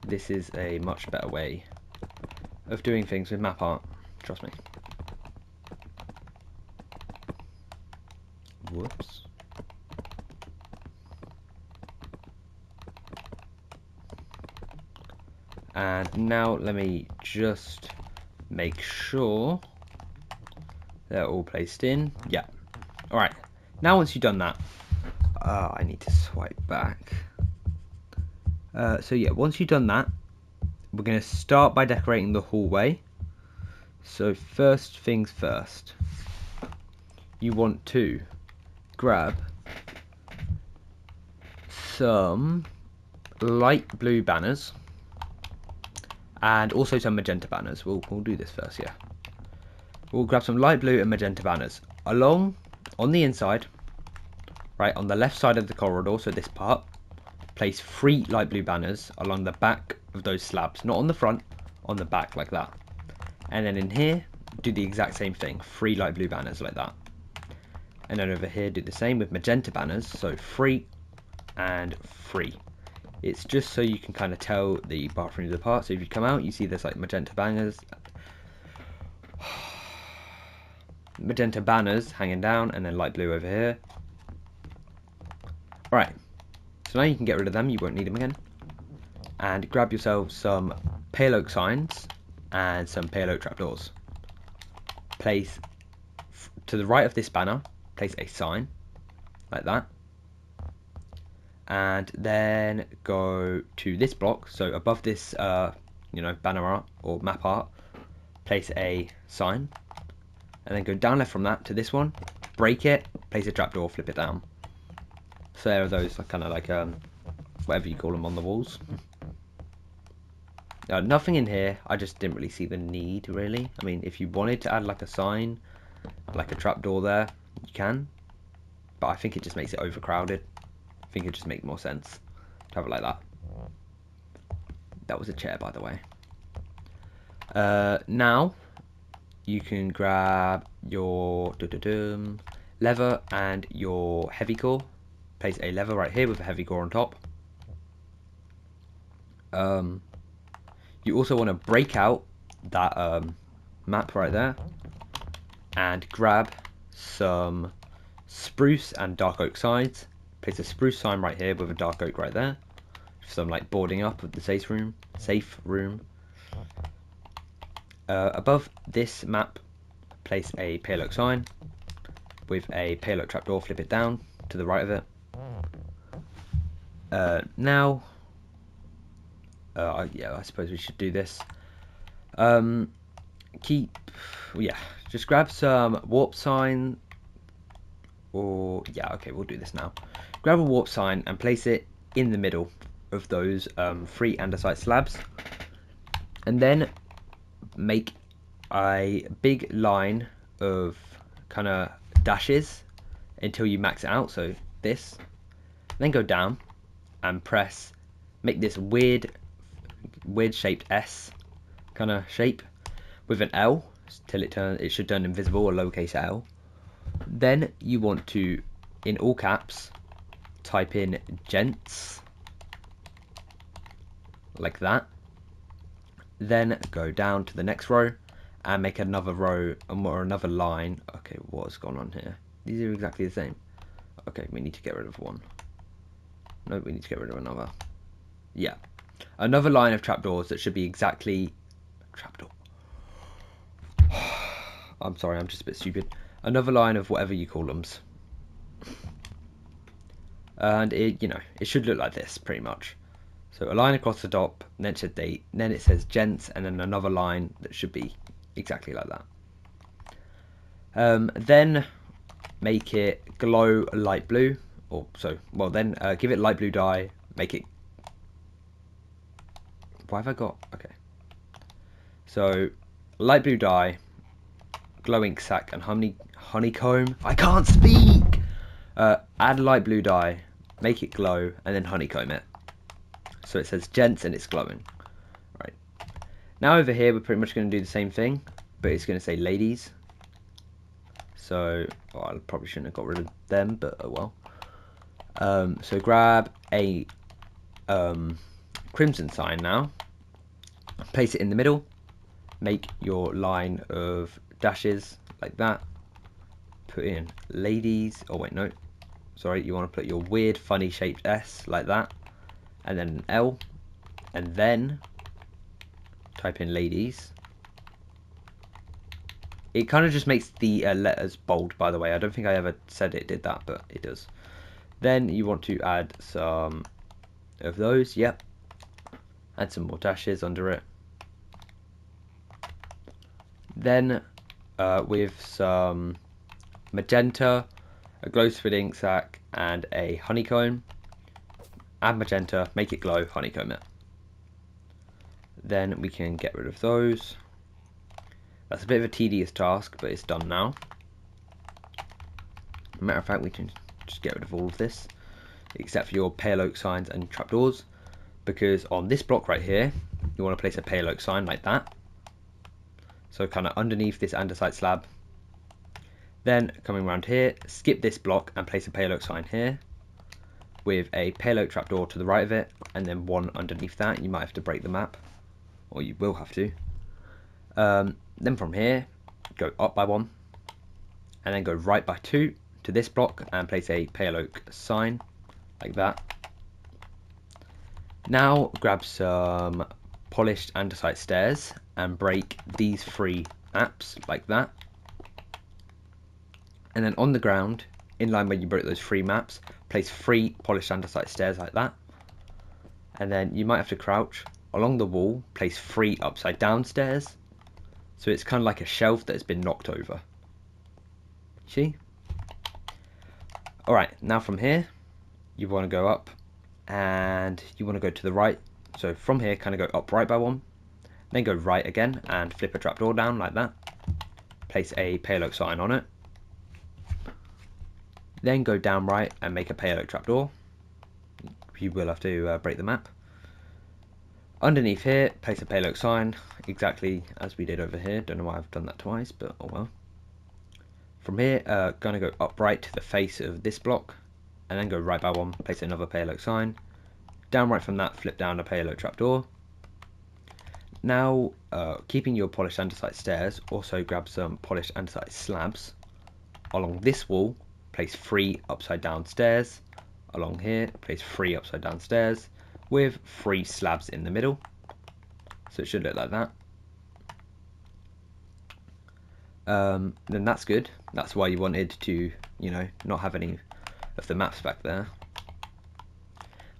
This is a much better way of doing things with map art, trust me. Whoops. And now let me just make sure they're all placed in. Yeah. Alright. Now once you've done that, I need to swipe back. So yeah, once you've done that, we're going to start by decorating the hallway. So first things first, you want to grab some light blue banners and also some magenta banners. We'll do this first, yeah. We'll grab some light blue and magenta banners along on the inside, right on the left side of the corridor. So this part, place 3 light blue banners along the back of those slabs, not on the front, on the back like that. And then in here, do the exact same thing, 3 light blue banners like that. And then over here, do the same with magenta banners, so 3 and 3. It's just so you can kind of tell the bathrooms apart. So if you come out, you see there's like magenta banners hanging down, and then light blue over here. Alright, so now you can get rid of them, you won't need them again. And grab yourself some pale oak signs and some pale oak trapdoors. Place to the right of this banner, place a sign like that. And then go to this block, so above this banner art or map art, place a sign, and then go down left from that to this one, break it, place a trapdoor, flip it down. So there are those kind of like whatever you call them on the walls. Nothing in here, I just didn't really see the need really. I mean, if you wanted to add like a sign, like a trapdoor there, you can, but I think it just makes it overcrowded. I think it just makes more sense to have it like that. That was a chair, by the way. Now you can grab your lever and your heavy core. Place a lever right here with a heavy core on top. You also want to break out that map right there and grab some spruce and dark oak sides. Place a spruce sign right here with a dark oak right there. Some like boarding up of the safe room. Above this map, place a pale oak sign with a pale oak trapdoor. Flip it down to the right of it. Now, I suppose we should do this. Just grab some warp sign. We'll do this now. Grab a warp sign and place it in the middle of those 3 andesite slabs, and then make a big line of kind of dashes until you max it out. So this, then go down and make this weird shaped S kind of shape with an L till it should turn invisible, a lowercase L. Then you want to, in all caps, type in gents like that. Then go down to the next row and make another row or another line. Okay, what's gone on here? These are exactly the same. Okay, we need to get rid of one. No, we need to get rid of another. Yeah, another line of trapdoors that should be exactly trapdoor. I'm sorry, I'm just a bit stupid. Another line of whatever you call them. And it should look like this pretty much. So a line across the top, then it says date, then it says gents, and then another line that should be exactly like that. Then make it glow light blue, give it light blue dye, make it. Why have I got? Okay. So light blue dye, glow ink sac, and honeycomb. I can't speak. Add light blue dye make it glow, and then honeycomb it. So it says gents and it's glowing. Right. Now over here we're pretty much going to do the same thing, but it's going to say ladies. So I probably shouldn't have got rid of them, but oh well. So grab a crimson sign now, place it in the middle, make your line of dashes like that, put in ladies, oh wait no, sorry, you want to put your weird funny shaped S like that, and then an L, and then type in ladies. It kind of just makes the letters bold, by the way. I don't think I ever said it did that, but it does. Then you want to add some of those, yep. Add some more dashes under it. Then with some magenta, a glow squid ink sac, and a honeycomb, add magenta, make it glow, honeycomb it. Then we can get rid of those. That's a bit of a tedious task, but it's done now. Matter of fact, we can just get rid of all of this, except for your pale oak signs and trapdoors, because on this block right here, you want to place a pale oak sign like that. So kind of underneath this andesite slab. Then coming around here, skip this block and place a pale oak sign here, with a pale oak trapdoor to the right of it, and then one underneath that. You might have to break the map, or you will have to. Then from here, go up by 1, and then go right by 2 to this block and place a pale oak sign like that. Now grab some polished andesite stairs and break these 3 maps like that. And then on the ground, in line where you broke those 3 maps, place 3 polished andesite stairs like that. And then you might have to crouch along the wall, place 3 upside down stairs. So it's kind of like a shelf that has been knocked over. See? Alright, now from here, you want to go up and you want to go to the right. So from here, kind of go up right by 1, then go right again and flip a trapdoor down like that. Place a pale oak sign on it. Then go down right and make a pale oak trapdoor. You will have to break the map. Underneath here, place a pale oak sign, exactly as we did over here. Don't know why I've done that twice, but oh well. From here, gonna go upright to the face of this block, and then go right by 1, place another pale oak sign. Down right from that, flip down a pale oak trapdoor. Now, keeping your polished andesite stairs, also grab some polished andesite slabs. Along this wall, place 3 upside down stairs. Along here, place 3 upside down stairs, with 3 slabs in the middle. So it should look like that. Then that's good. That's why you wanted to, you know, not have any of the maps back there.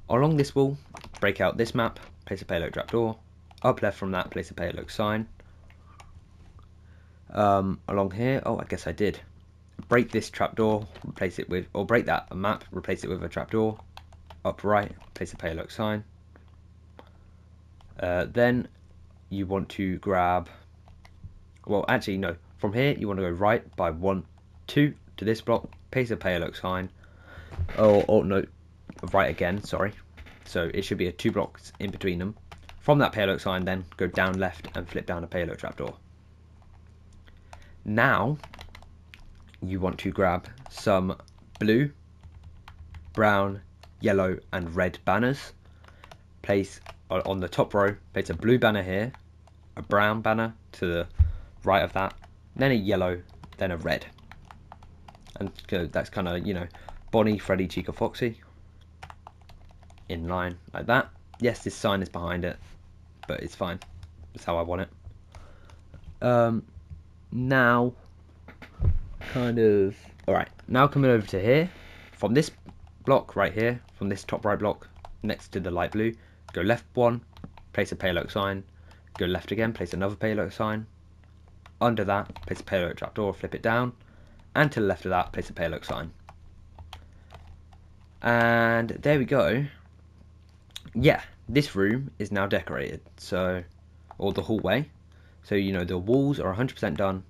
Along this wall, break out this map, place a pale oak trapdoor. Up left from that, place a pale oak sign. Along here, oh, I guess I did. Break this trapdoor, replace it with, or break that map, replace it with a trapdoor. Up right, place a pale oak sign. Then you want to grab, well actually no, from here you want to go right by 1, 2 to this block, place a pale oak sign. Oh no, right again, sorry. So it should be a 2 blocks in between them. From that pale oak sign then go down left and flip down a pale oak trapdoor. Now you want to grab some blue, brown, yellow and red banners. Place on the top row, place a blue banner here, a brown banner to the right of that, then a yellow, then a red. And that's kind of, you know, Bonnie, Freddy, Chica, Foxy. In line like that. Yes, this sign is behind it, but it's fine. That's how I want it. Now, kind of, alright, now coming over to here, from this block right here, from this top right block, next to the light blue, go left 1, place a pale oak sign, go left again, place another pale oak sign, under that, place a pale oak trapdoor, flip it down, and to the left of that, place a pale oak sign. And there we go. Yeah, this room is now decorated, so, or the hallway, so you know the walls are 100% done,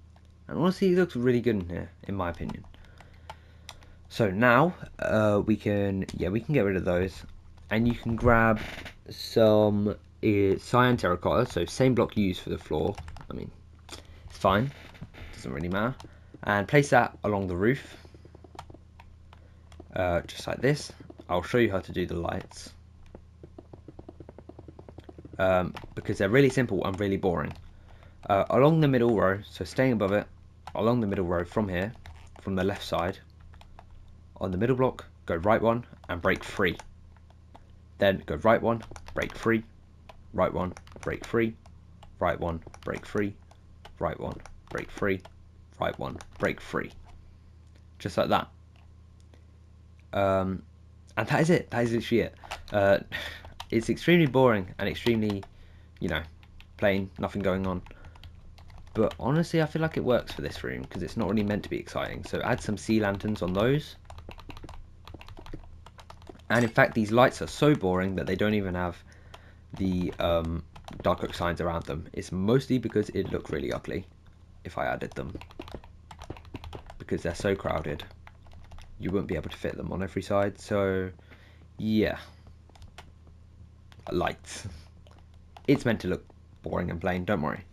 and honestly it looks really good in here, in my opinion. So now we can get rid of those, and you can grab some cyan terracotta, so same block you use for the floor. I mean, it's fine, doesn't really matter. And place that along the roof, just like this. I'll show you how to do the lights, because they're really simple and really boring. Along the middle row, so staying above it, along the middle row from here, from the left side, on the middle block, go right one and break 3. Then go right one, break 3, right one, break 3, right one, break 3, right one, break 3, right one, break 3. Just like that. And that is it. That is literally it. It's extremely boring and extremely, you know, plain, nothing going on. But honestly, I feel like it works for this room because it's not really meant to be exciting. So add some sea lanterns on those. And in fact, these lights are so boring that they don't even have the dark oak signs around them. It's mostly because it looked really ugly if I added them, because they're so crowded. You wouldn't be able to fit them on every side. So yeah, lights. It's meant to look boring and plain, don't worry.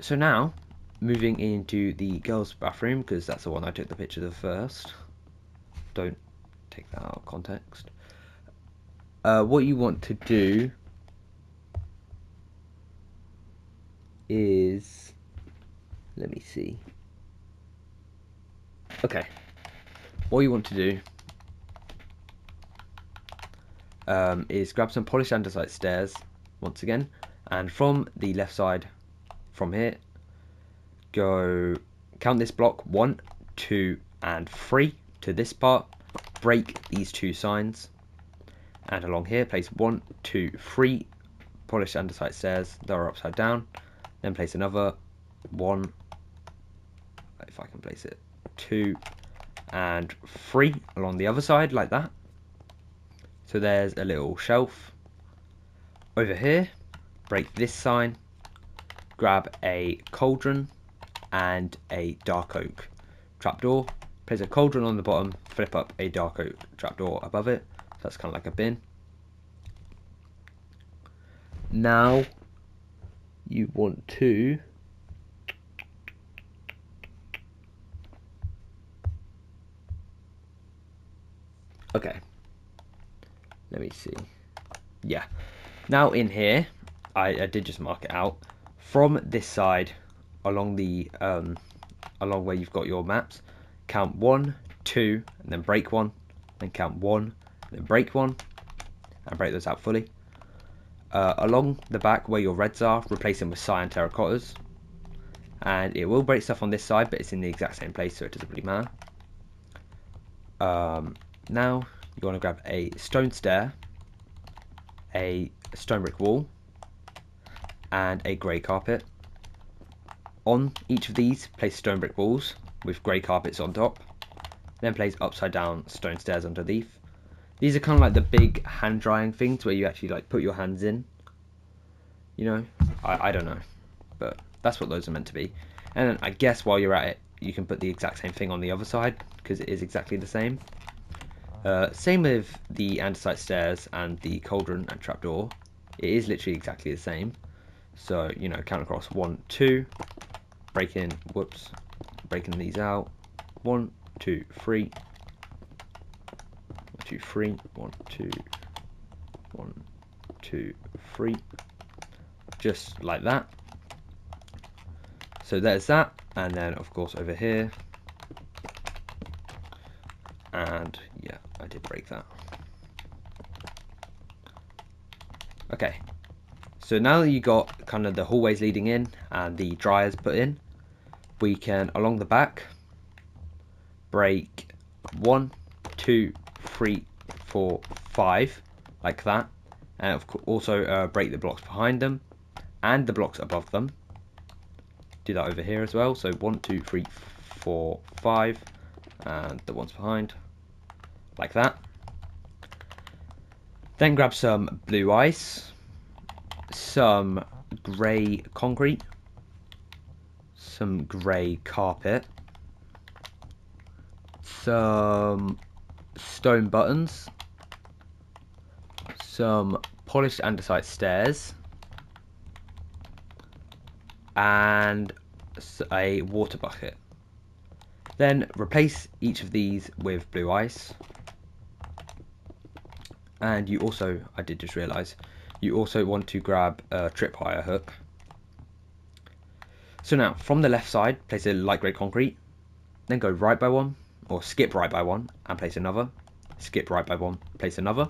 So now, moving into the girls' bathroom, because that's the one I took the picture of first. Don't take that out of context. What you want to do is, let me see. Okay, what you want to do is grab some polished andesite stairs once again, and from the left side, from here, go count this block 1, 2, and 3 to this part. Break these 2 signs, and along here place 1, 2, 3 polished andesite stairs that are upside down. Then place another 1, if I can place it, 2, and 3 along the other side like that. So there's a little shelf. Over here, break this sign, grab a cauldron and a dark oak trapdoor. Place a cauldron on the bottom, flip up a dark oak trapdoor above it. So that's kind of like a bin. Now you want to let me see. Yeah. Now in here, I did just mark it out. From this side, along the along where you've got your maps, count 1, 2, and then break 1. Then count 1, and then break 1, and break those out fully. Along the back where your reds are, replace them with cyan terracottas. And it will break stuff on this side, but it's in the exact same place, so it doesn't really matter. Now you want to grab a stone stair, a stone brick wall, and a grey carpet. On each of these, place stone brick walls with grey carpets on top. Then place upside down stone stairs underneath. These are kind of like the big hand drying things where you actually like put your hands in. You know, I don't know, but that's what those are meant to be. And then I guess while you're at it, you can put the exact same thing on the other side because it is exactly the same. Same with the andesite stairs and the cauldron and trapdoor. It is literally exactly the same. So, you know, count across 1, 2, breaking these out. 1, 2, 3. 1, 2, 3. 1, 2, 1, 2, 3. Just like that. So there's that, and then of course over here. And yeah, I did break that. Okay, so now that you got kind of the hallways leading in and the dryers put in, we can along the back break 1, 2, 3, 4, 5 like that, and of course also break the blocks behind them and the blocks above them. Do that over here as well. So 1, 2, 3, 4, 5, and the ones behind, like that. Then grab some blue ice, some grey concrete, some grey carpet, some stone buttons, some polished andesite stairs, and a water bucket. Then replace each of these with blue ice. And you also, I did just realise, you also want to grab a tripwire hook. So now, from the left side, place a light grey concrete, then go right by one, or skip right by one, and place another. Skip right by one, place another.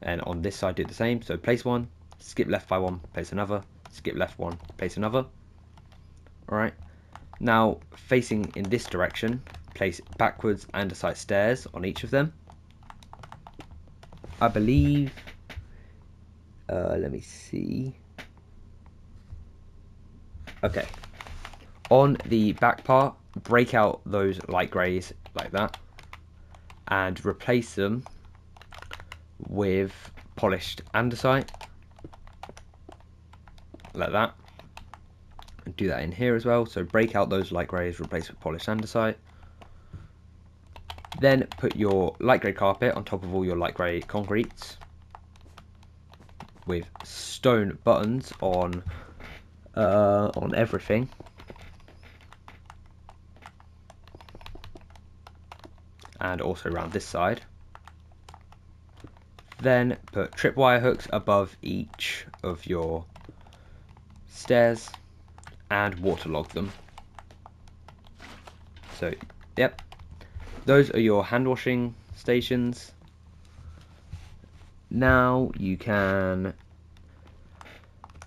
And on this side, do the same. So place one, skip left by one, place another, skip left one, place another. Alright. Now, facing in this direction, place backwards andesite stairs on each of them. I believe, let me see. Okay. On the back part, break out those light greys like that and replace them with polished andesite like that. And do that in here as well. So break out those light greys, replace with polished andesite. Then put your light grey carpet on top of all your light grey concretes with stone buttons on everything. And also around this side. Then put tripwire hooks above each of your stairs and waterlog them. So, yep. Those are your hand washing stations. Now you can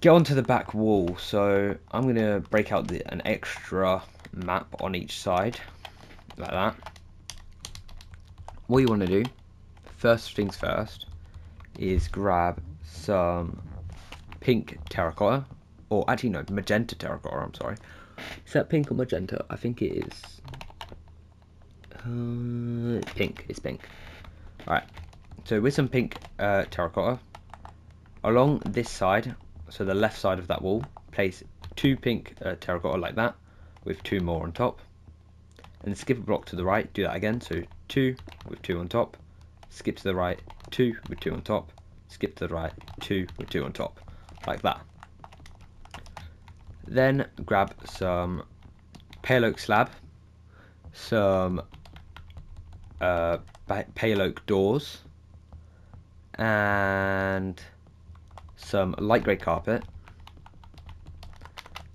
get onto the back wall. So I'm going to break out an extra map on each side, like that. What you want to do, first things first, is grab some pink terracotta, or actually no, magenta terracotta, I'm sorry. Is that pink or magenta? I think it is pink. It's pink. Alright, so with some pink terracotta, along this side, so the left side of that wall, place 2 pink terracotta like that, with 2 more on top. And skip a block to the right, do that again, so 2 with 2 on top, skip to the right, 2 with 2 on top, skip to the right, 2 with 2 on top, like that. Then grab some pale oak slab, some pale oak doors, and some light grey carpet.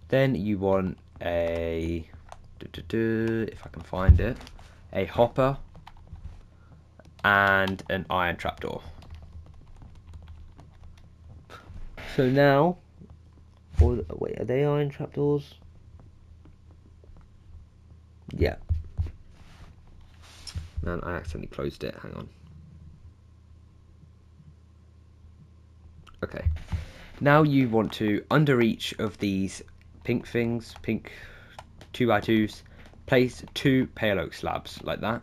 Then you want a, if I can find it, a hopper and an iron trapdoor. So now, wait, are they iron trapdoors? Yeah. Man, I accidentally closed it. Hang on. Okay. Now you want to, under each of these pink things, pink 2x2s, place 2 pale oak slabs like that.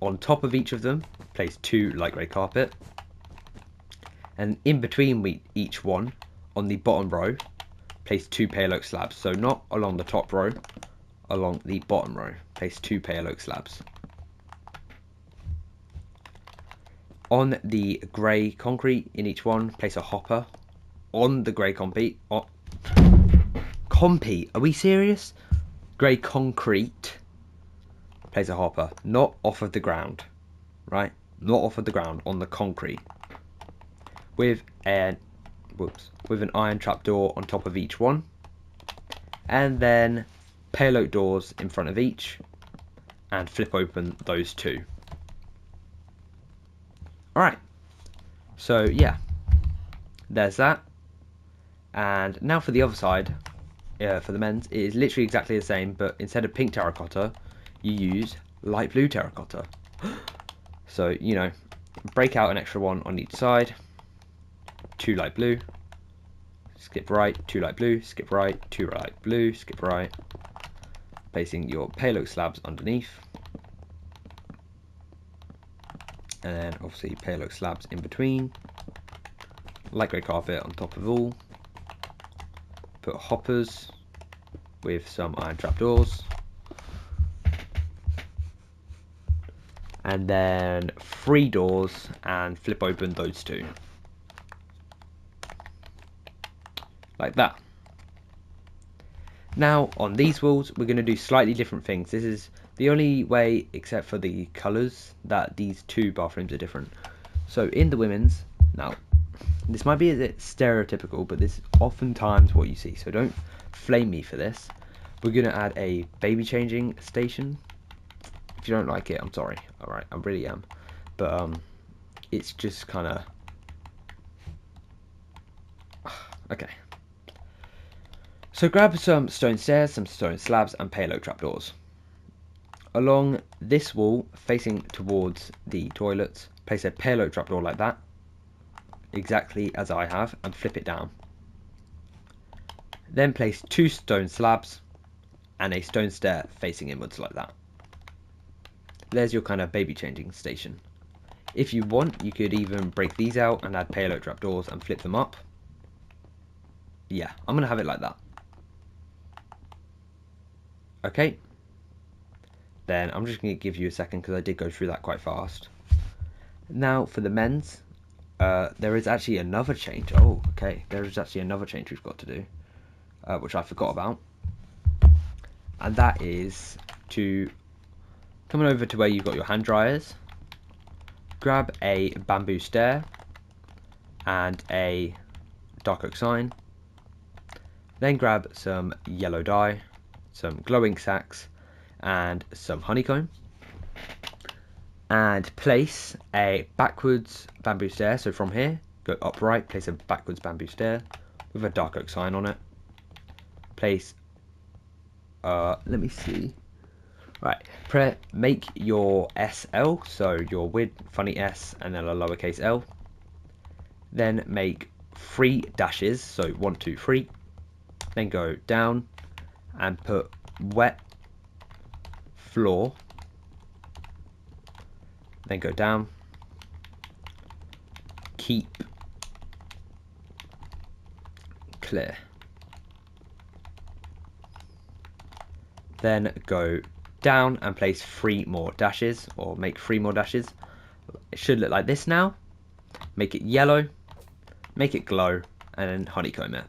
On top of each of them, place 2 light grey carpet. And in between each one, on the bottom row, place 2 pale oak slabs. So not along the top row, along the bottom row, place 2 pale oak slabs. On the grey concrete in each one, place a hopper. On the grey concrete, are we serious? Grey concrete, place a hopper, not off of the ground, right? Not off of the ground, on the concrete. With an iron trapdoor on top of each one, and then pale oak doors in front of each, and flip open those 2. Alright, so yeah, there's that. And now for the other side, for the men's, it is literally exactly the same, but instead of pink terracotta, you use light blue terracotta. So, you know, break out an extra one on each side, 2 light blue, skip right, 2 light blue, skip right, 2 light blue, skip right, placing your pale oak slabs underneath. And then obviously pale oak slabs in between, light grey carpet on top of all, put hoppers with some iron trapdoors, and then 3 doors and flip open those 2. Like that. Now on these walls we're going to do slightly different things. This is the only way, except for the colours, that these 2 bathrooms are different. So in the women's, now this might be a bit stereotypical, but this is oftentimes what you see, so don't flame me for this. We're going to add a baby changing station. If you don't like it, I'm sorry. Alright, I really am. But it's just kind of... Okay. So grab some stone stairs, some stone slabs and payload trapdoors. Along this wall, facing towards the toilets, place a payload trapdoor like that, exactly as I have, and flip it down. Then place 2 stone slabs and a stone stair facing inwards like that. There's your kind of baby changing station. If you want, you could even break these out and add payload trapdoors and flip them up. Yeah, I'm going to have it like that. Okay. Then I'm just going to give you a second because I did go through that quite fast. Now for the men's, there is actually another change. Oh, okay. There is actually another change we've got to do, which I forgot about. And that is to come over to where you've got your hand dryers, grab a bamboo stair and a dark oak sign, then grab some yellow dye, some glowing sacks and some honeycomb, and place a backwards bamboo stair. So from here, go upright, place a backwards bamboo stair with a dark oak sign on it. Place, let me see. Right, make your SL, so your width, funny S, and then a lowercase l. Then make 3 dashes, so 1, 2, 3. Then go down and put wet floor. Then go down. Keep clear. Then go down and place 3 more dashes, or make 3 more dashes. It should look like this now. Make it yellow, make it glow, and then honeycomb it.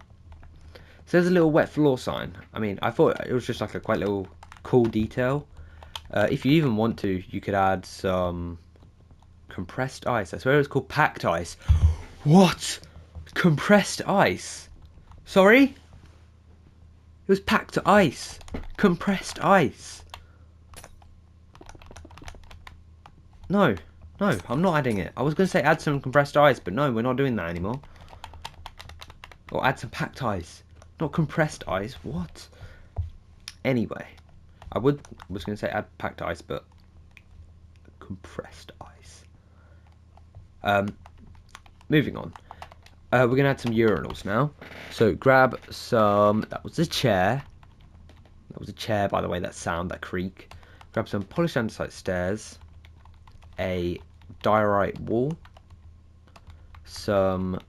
So there's a little wet floor sign. I mean, I thought it was just like a quite little cool detail. If you even want to, you could add some compressed ice. I swear it was called packed ice. What? Compressed ice? Sorry? It was packed ice. Compressed ice. No, I'm not adding it. I was going to say add some compressed ice, but no, we're not doing that anymore. Or add some packed ice. Not compressed ice. What? Anyway, I was going to say add packed ice, but compressed ice. Moving on. We're going to add some urinals now. So grab some... That was a chair. That was a chair, by the way, that sound, that creak. Grab some polished andesite stairs. A diorite wall, some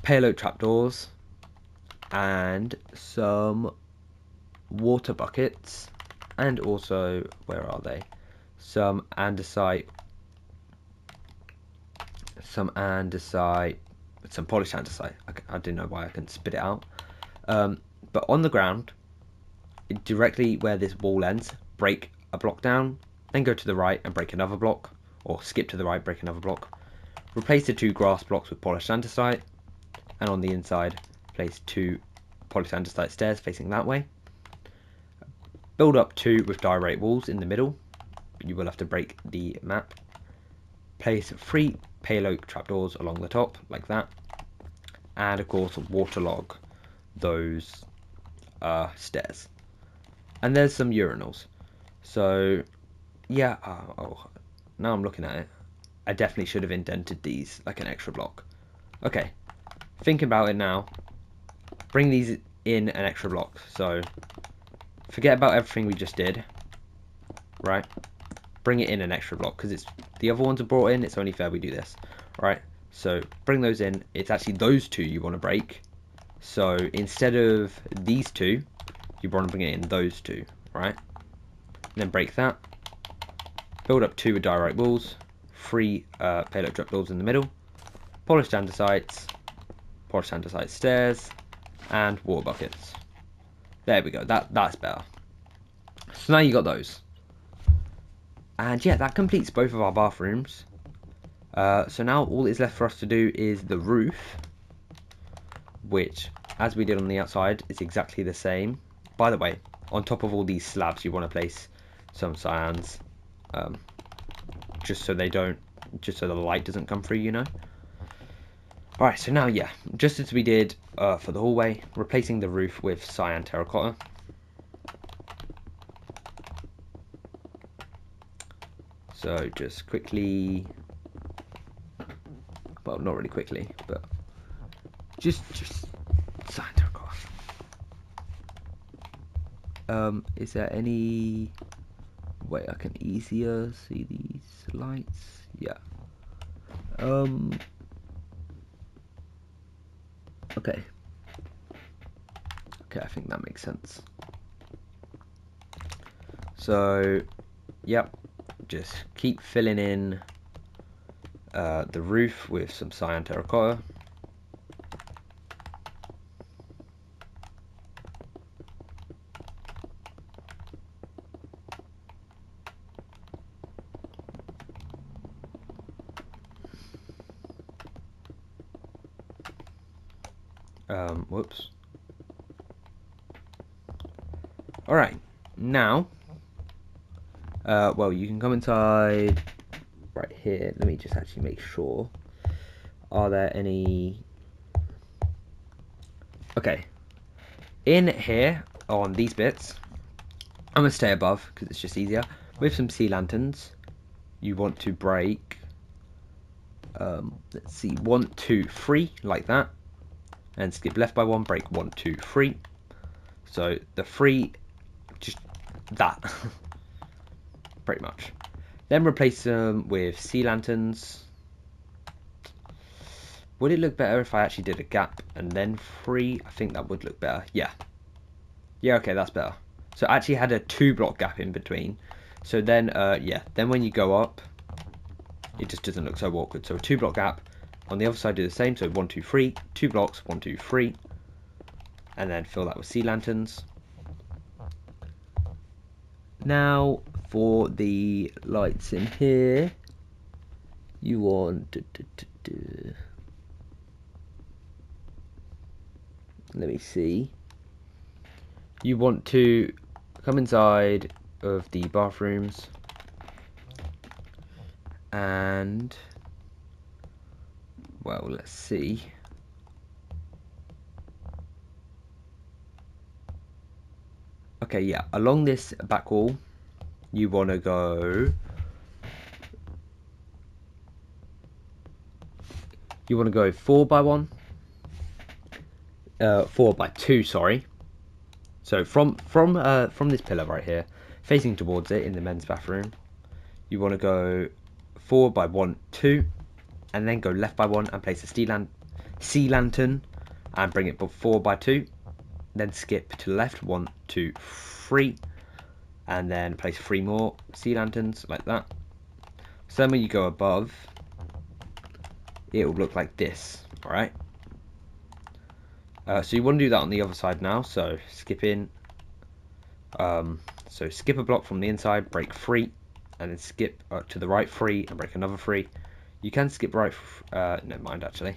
payload trapdoors, and some water buckets, and also, where are they? Some andesite, some polished andesite. I didn't know why I couldn't spit it out. But on the ground, directly where this wall ends, break a block down, then go to the right and break another block, or skip to the right, break another block. Replace the 2 grass blocks with polished andesite, and on the inside place 2 polished andesite stairs facing that way. Build up 2 with diorite walls in the middle. You will have to break the map. Place 3 payload trapdoors along the top like that, and of course waterlog those stairs. And there's some urinals. So, yeah, now I'm looking at it. I definitely should have indented these like an extra block. Okay, thinking about it now, bring these in an extra block. So, forget about everything we just did, right? Bring it in an extra block, because it's the other ones are brought in, it's only fair we do this, right? So, bring those in. It's actually those 2 you want to break. So, instead of these 2, you want to bring it in those 2, right? And then break that, Build up 2 direct walls, 3 payload trapdoors in the middle, polished andesites, stairs, and water buckets. There we go. That's better. So now you got those, and yeah, that completes both of our bathrooms. So now all that is left for us to do is the roof, which, as we did on the outside, is exactly the same. By the way, on top of all these slabs, you want to place some cyans, just so the light doesn't come through, you know. Alright, so now, yeah, just as we did for the hallway, replacing the roof with cyan terracotta. So just quickly, well, not really quickly, but just cyan terracotta. Is there any way I can easier see these lights? Yeah. Okay. Okay, I think that makes sense. So, yep, just keep filling in the roof with some cyan terracotta. Whoops. Alright, now, well, you can come inside right here. Let me just actually make sure. Are there any... Okay. In here, on these bits, I'm going to stay above because it's just easier. With some sea lanterns, you want to break, let's see, 1, 2, 3, like that. And skip left by 1, break 1, 2, 3. So the 3, just that. Pretty much. Then replace them with sea lanterns. Would it look better if I actually did a gap and then 3? I think that would look better. Yeah. Yeah, okay, that's better. So I actually had a 2-block gap in between. So then, yeah, then when you go up, it just doesn't look so awkward. So a 2-block gap. On the other side, do the same. So 1, 2, 3, 2 blocks, 1, 2, 3, and then fill that with sea lanterns. Now for the lights in here, you want let me see. You want to come inside of the bathrooms and, well, let's see. Okay, yeah, along this back wall, you want to go... You want to go 4 by 1. 4 by 2, sorry. So from this pillar right here, facing towards it in the men's bathroom, you want to go 4 by 1, 2, and then go left by 1 and place a sea lantern and bring it 4 by 2. Then skip to the left, 1, 2, 3, and then place 3 more sea lanterns like that. So then when you go above, it will look like this. All right. So you want to do that on the other side now. So skip in. So skip a block from the inside, break 3, and then skip to the right 3 and break another 3. You can skip right. Never mind, actually.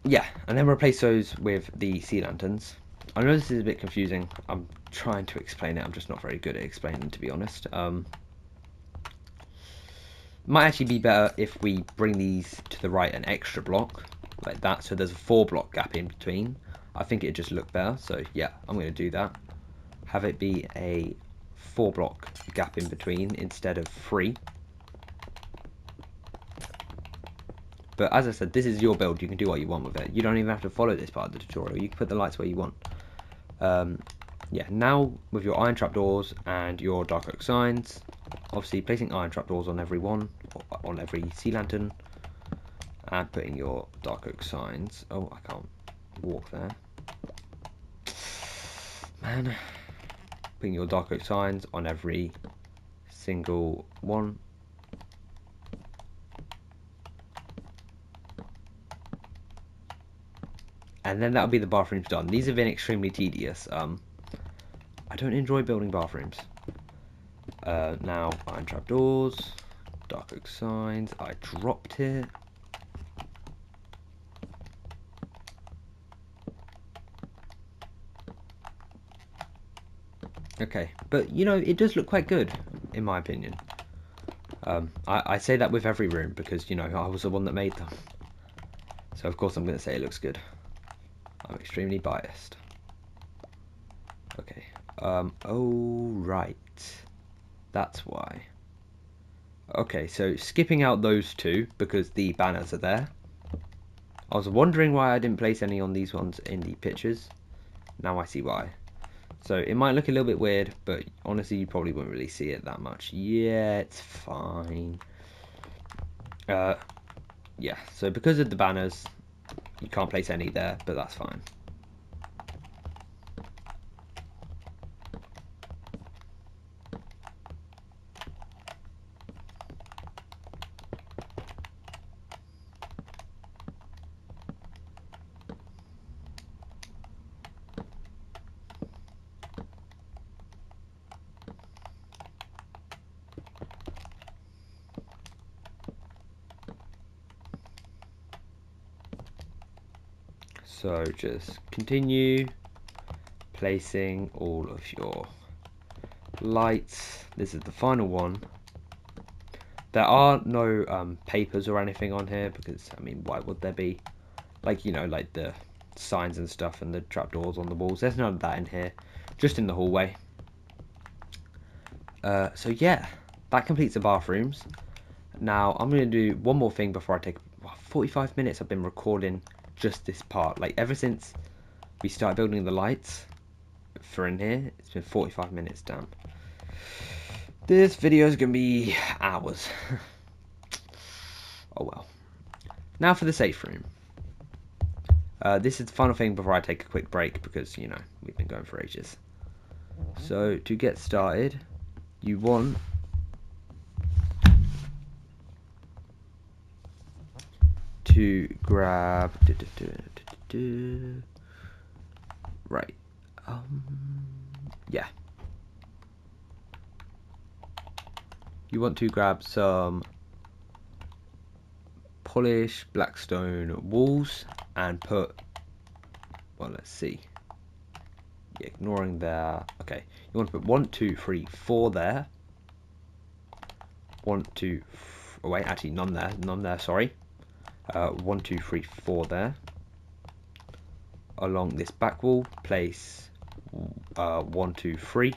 Yeah, and then replace those with the sea lanterns. I know this is a bit confusing. I'm trying to explain it. I'm just not very good at explaining, to be honest. Might actually be better if we bring these to the right an extra block, like that, so there's a 4-block gap in between. I think it'd just look better, so yeah, I'm going to do that. Have it be a 4-block gap in between instead of 3. But as I said, this is your build. You can do what you want with it. You don't even have to follow this part of the tutorial. You can put the lights where you want. Yeah, now with your iron trapdoors and your dark oak signs, obviously placing iron trapdoors on every one, or on every sea lantern, and putting your dark oak signs. Oh, I can't walk there. Man. putting your dark oak signs on every single one. And then that'll be the bathrooms done. These have been extremely tedious. I don't enjoy building bathrooms. Now, iron trapdoors, dark oak signs, I dropped it. Okay, but you know, it does look quite good, in my opinion. I say that with every room because, you know, I was the one that made them. So of course I'm going to say it looks good. I'm extremely biased. Okay, oh right. That's why. Okay, so skipping out those two because the banners are there. I was wondering why I didn't place any on these ones in the pictures. Now I see why. So it might look a little bit weird, but honestly you probably won't really see it that much. Yeah, it's fine. Yeah, so because of the banners, you can't place any there, but that's fine. So just continue placing all of your lights. This is the final one. There are no papers or anything on here because, I mean, why would there be? Like, you know, like the signs and stuff and the trapdoors on the walls. There's none of that in here, just in the hallway. So yeah, that completes the bathrooms. Now I'm going to do one more thing before I take 45 minutes. I've been recording just this part, like ever since we started building the lights for in here. It's been 45 minutes down. This video is going to be hours. Oh well. Now for the safe room. This is the final thing before I take a quick break because, you know, we've been going for ages. So to get started, you want to grab right, yeah, you want to grab some polish blackstone walls and put, well, let's see, yeah, ignoring that. Okay, you want to put 1, 2, 3, 4 there. 1, 2, oh wait, actually none there, sorry. 1, 2, 3, 4 there. Along this back wall, place 1, 2, 3,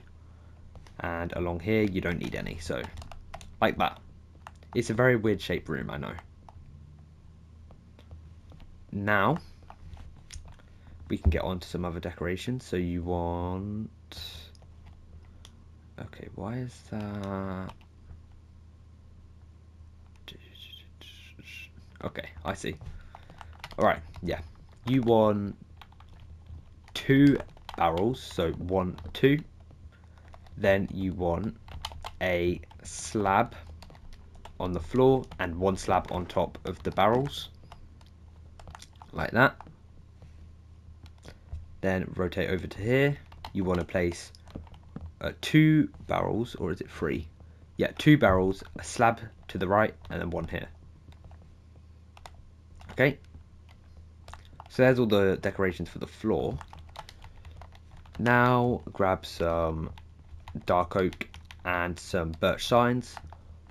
and along here you don't need any, so like that. It's a very weird shaped room, I know. Now we can get on to some other decorations. So you want, okay, why is that? Okay, I see. Alright, yeah, you want 2 barrels, so 1, 2. Then you want a slab on the floor and 1 slab on top of the barrels, like that. Then rotate over to here. You want to place 2 barrels, or is it 3? Yeah, 2 barrels, a slab to the right, and then 1 here. Okay, so there's all the decorations for the floor. Now grab some dark oak and some birch signs.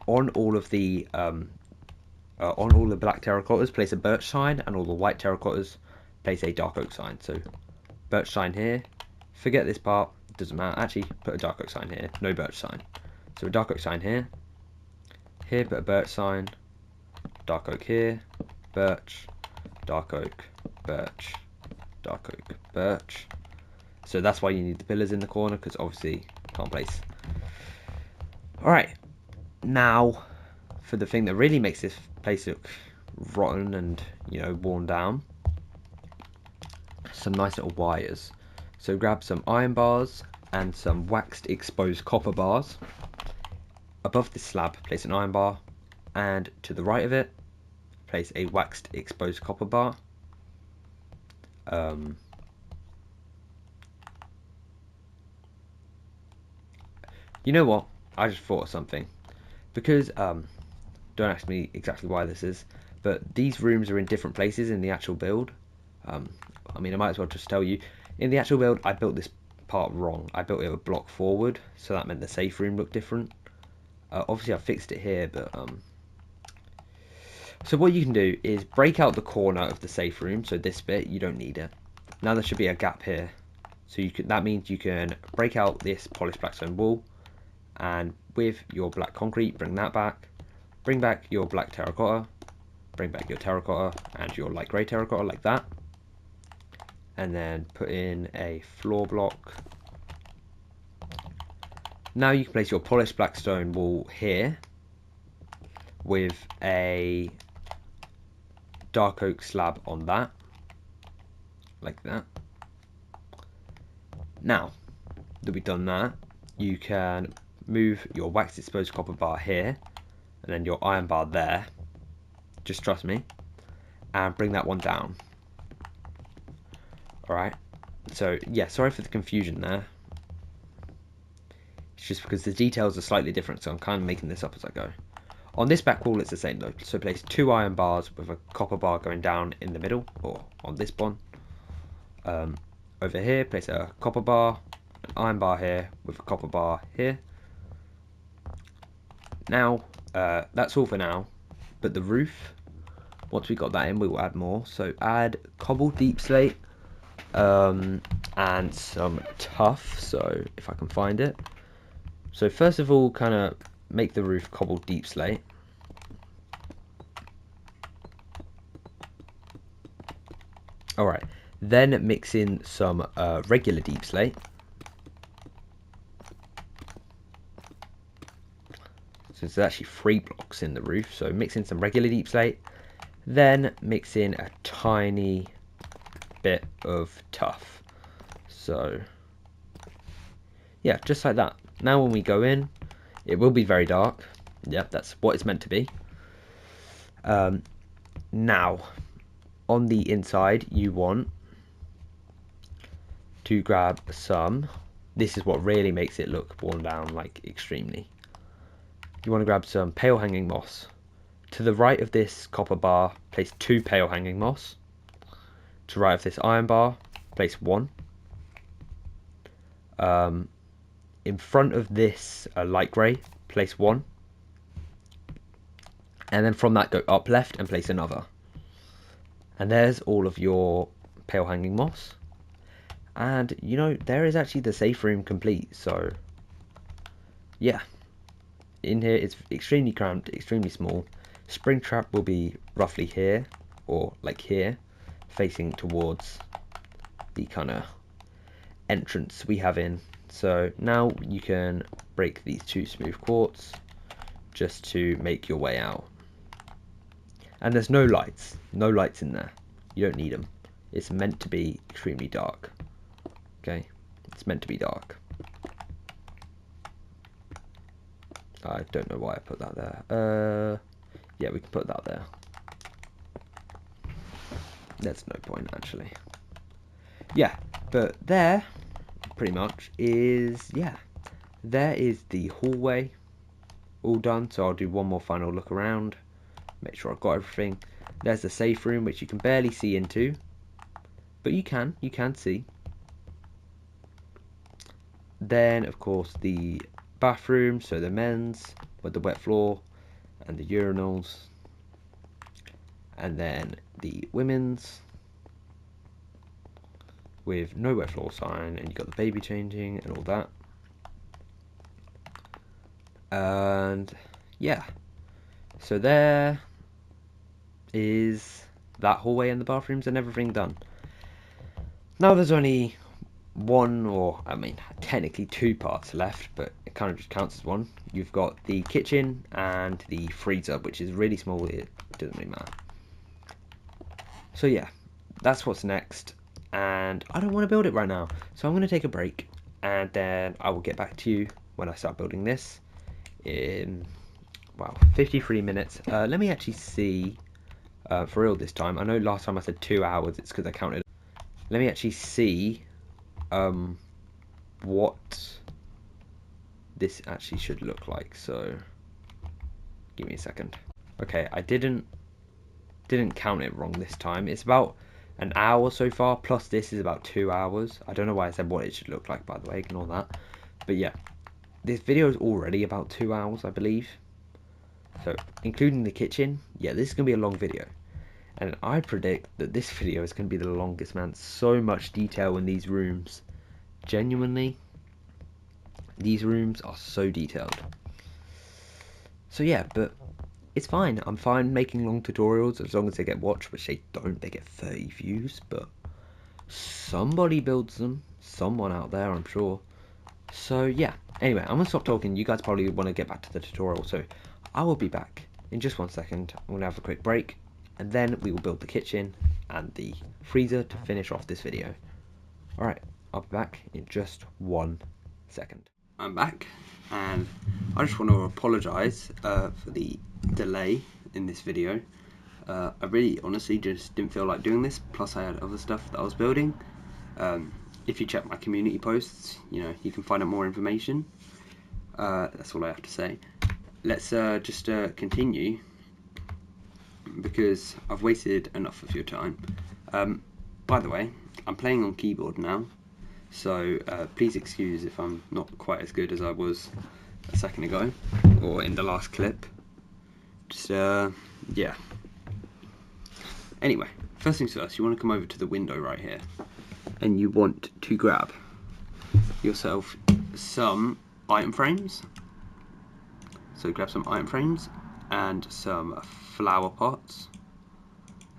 On all of the black terracottas, place a birch sign, and all the white terracottas, place a dark oak sign. So birch sign here. Forget this part, doesn't matter. Actually, put a dark oak sign here. No birch sign. So a dark oak sign here. Here, put a birch sign. Dark oak here. Birch. Dark oak. Birch. Dark oak. Birch. So that's why you need the pillars in the corner, because obviously can't place. Alright, now for the thing that really makes this place look rotten and, you know, worn down. Some nice little wires. So grab some iron bars and some waxed exposed copper bars. Above this slab, place an iron bar, and to the right of it, place a waxed exposed copper bar. You know what? I just thought of something. Because, don't ask me exactly why this is, but these rooms are in different places in the actual build. I mean, I might as well just tell you. In the actual build, I built this part wrong. I built it a block forward, so that meant the safe room looked different. Obviously, I fixed it here, but so what you can do is break out the corner of the safe room. So this bit, you don't need it. Now there should be a gap here. So you can. That means you can break out this polished blackstone wall, and with your black concrete, bring that back. Bring back your black terracotta. Bring back your terracotta and your light grey terracotta like that. And then put in a floor block. Now you can place your polished blackstone wall here with a dark oak slab on that, like that. Now that we've done that, you can move your waxed exposed copper bar here and then your iron bar there, just trust me, and bring that one down. Alright, so yeah, sorry for the confusion there. It's just because the details are slightly different, so I'm kind of making this up as I go. On this back wall it's the same though, so place 2 iron bars with a copper bar going down in the middle, or on this one. Over here, place a copper bar, an iron bar here with a copper bar here. Now, that's all for now, but the roof, once we got that in, we will add more. So add cobbled deep slate, and some tuff, so if I can find it. So first of all, kind of make the roof cobbled deep slate. Alright, then mix in some regular deep slate. So there's actually 3 blocks in the roof, so mix in some regular deep slate. Then mix in a tiny bit of tuff. So yeah, just like that. Now when we go in, it will be very dark. Yep, that's what it's meant to be. Now, on the inside, you want to grab some. This is what really makes it look worn down, like extremely. You want to grab some pale hanging moss. To the right of this copper bar, place 2 pale hanging moss. To the right of this iron bar, place 1. In front of this light grey, place 1. And then from that, go up left and place another. And there's all of your pale hanging moss. And you know, there is actually the safe room complete. So yeah, in here it's extremely cramped, extremely small. Springtrap will be roughly here, or like here, facing towards the kind of entrance we have in. So now you can break these 2 smooth quartz just to make your way out. And there's no lights in there. You don't need them. It's meant to be extremely dark. Okay, it's meant to be dark. I don't know why I put that there. Yeah, we can put that there. There's no point actually. Yeah, but there pretty much is, yeah, there is the hallway all done. So I'll do one more final look around, make sure I've got everything. There's the safe room, which you can barely see into, but you can see. Then of course the bathroom, so the men's with the wet floor and the urinals, and then the women's with no wet floor sign, and you got the baby changing and all that. And yeah, so there is that hallway and the bathrooms and everything done. Now there's only one, or I mean technically 2 parts left, but it kind of just counts as one. You've got the kitchen and the freezer, which is really small. It doesn't really matter. So yeah, that's what's next, and I don't want to build it right now, so I'm going to take a break and then I will get back to you when I start building this in, well, 53 minutes. Let me actually see for real this time. I know last time I said 2 hours, it's because I counted. Let me actually see what this actually should look like. So give me a second. Okay, I didn't count it wrong this time. It's about an hour so far, plus this is about 2 hours. I don't know why I said what it should look like, by the way, ignore that. But yeah, this video is already about 2 hours, I believe. So, including the kitchen, yeah, this is going to be a long video. And I predict that this video is going to be the longest, man. So much detail in these rooms. Genuinely, these rooms are so detailed. So yeah, but it's fine. I'm fine making long tutorials as long as they get watched, which they don't. They get 30 views, but somebody builds them. Someone out there, I'm sure. So yeah, anyway, I'm going to stop talking. You guys probably want to get back to the tutorial, so I will be back in just 1 second. I'm going to have a quick break, and then we will build the kitchen and the freezer to finish off this video. Alright, I'll be back in just 1 second. I'm back, and I just want to apologise for the delay in this video. I really honestly just didn't feel like doing this, plus I had other stuff that I was building. If you check my community posts, you know, you can find out more information. That's all I have to say. Let's just continue, because I've wasted enough of your time. By the way, I'm playing on keyboard now, so please excuse if I'm not quite as good as I was a second ago, or in the last clip. Just, yeah. Anyway, first things first, you want to come over to the window right here, and you want to grab yourself some item frames. So grab some item frames and some flower pots,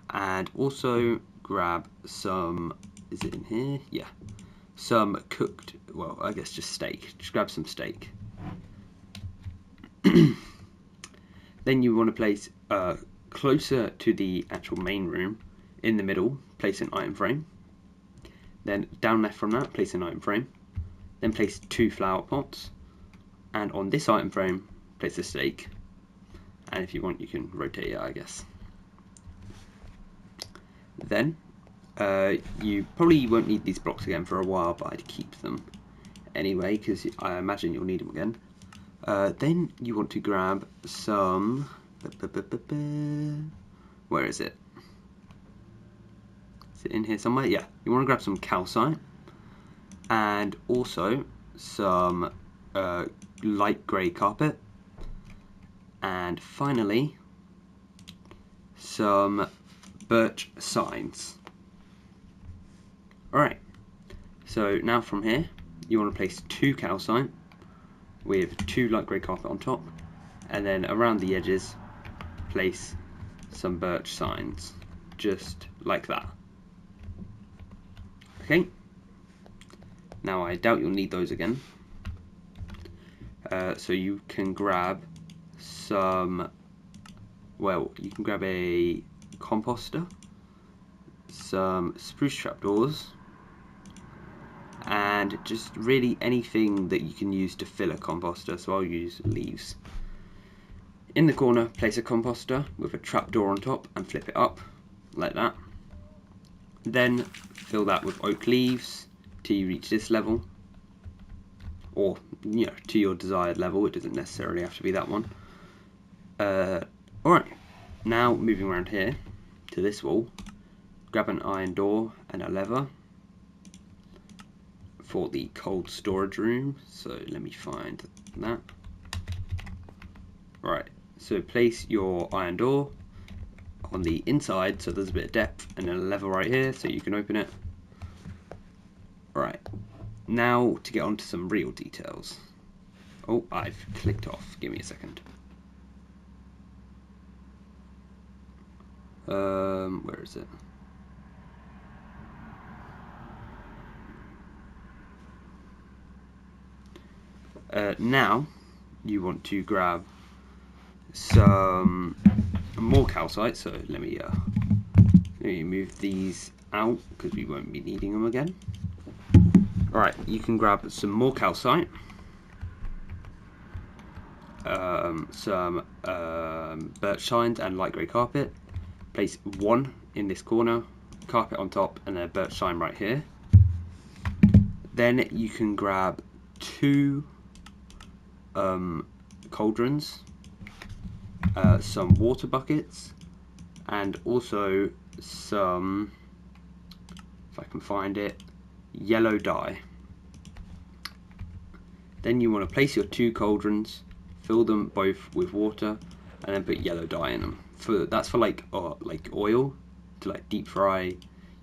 and also grab some, is it in here? Yeah, some cooked, well, I guess just steak. Just grab some steak. Then you want to place closer to the actual main room, in the middle, place an item frame. Then down left from that, place an item frame. Then place 2 flower pots, and on this item frame, place a steak. And if you want, you can rotate it, I guess. Then you probably won't need these blocks again for a while, but I'd keep them anyway, because I imagine you'll need them again. Then you want to grab some, where is it? Is it in here somewhere? Yeah, you want to grab some calcite, and also some light grey carpet, and finally some birch signs. Alright, so now from here you want to place 2 calcite with 2 light grey carpet on top, and then around the edges place some birch signs, just like that. Okay, now I doubt you'll need those again, so you can grab some, well, you can grab a composter, some spruce trapdoors, and just really anything that you can use to fill a composter. So I'll use leaves. In the corner, place a composter with a trapdoor on top and flip it up like that. Then fill that with oak leaves till you reach this level, or you know, to your desired level. It doesn't necessarily have to be that one. Alright, now moving around here to this wall, grab an iron door and a lever for the cold storage room. So let me find that. Right, so place your iron door on the inside so there's a bit of depth, and then a lever right here so you can open it. Right, now to get on to some real details. Oh, I've clicked off, give me a second. Where is it? Now you want to grab some more calcite, so let me move these out because we won't be needing them again. Alright, you can grab some more calcite, some birch signs and light grey carpet. Place one in this corner, carpet on top, and then a birch sign right here. Then you can grab two cauldrons, some water buckets, and also some, if I can find it, yellow dye. Then you want to place your two cauldrons, fill them both with water, and then put yellow dye in them. That's for like oil to like deep fry,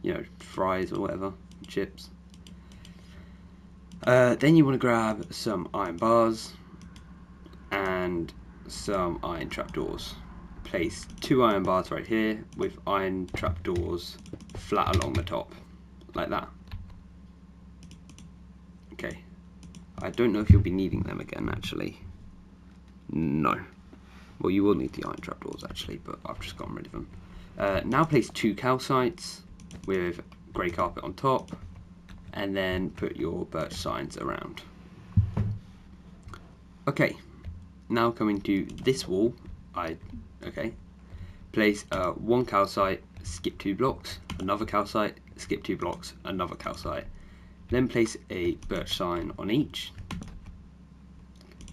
you know, fries or whatever, chips. Then you want to grab some iron bars and some iron trapdoors. Place two iron bars right here with iron trapdoors flat along the top, like that. Okay, I don't know if you'll be needing them again actually. No. Well, you will need the iron trapdoors actually, but I've just gotten rid of them. Now place two calcites with grey carpet on top, and then put your birch signs around. Okay, now coming to this wall, place one calcite, skip 2 blocks, another calcite, skip 2 blocks, another calcite. Then place a birch sign on each,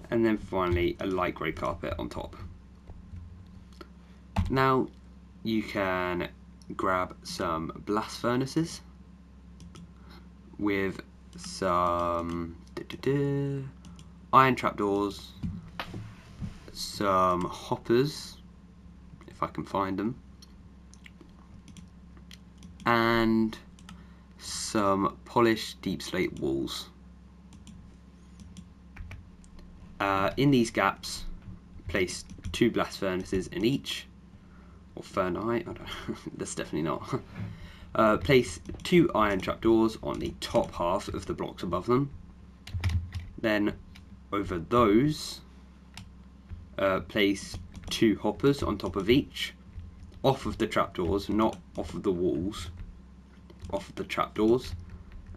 and then finally a light grey carpet on top. Now you can grab some blast furnaces with some iron trapdoors, some hoppers, if I can find them, and some polished deep slate walls. In these gaps, place two blast furnaces in each, or furnace, I don't know, that's definitely not. Place two iron trapdoors on the top half of the blocks above them. Then over those, place two hoppers on top of each, off of the trapdoors, not off of the walls, off of the trapdoors.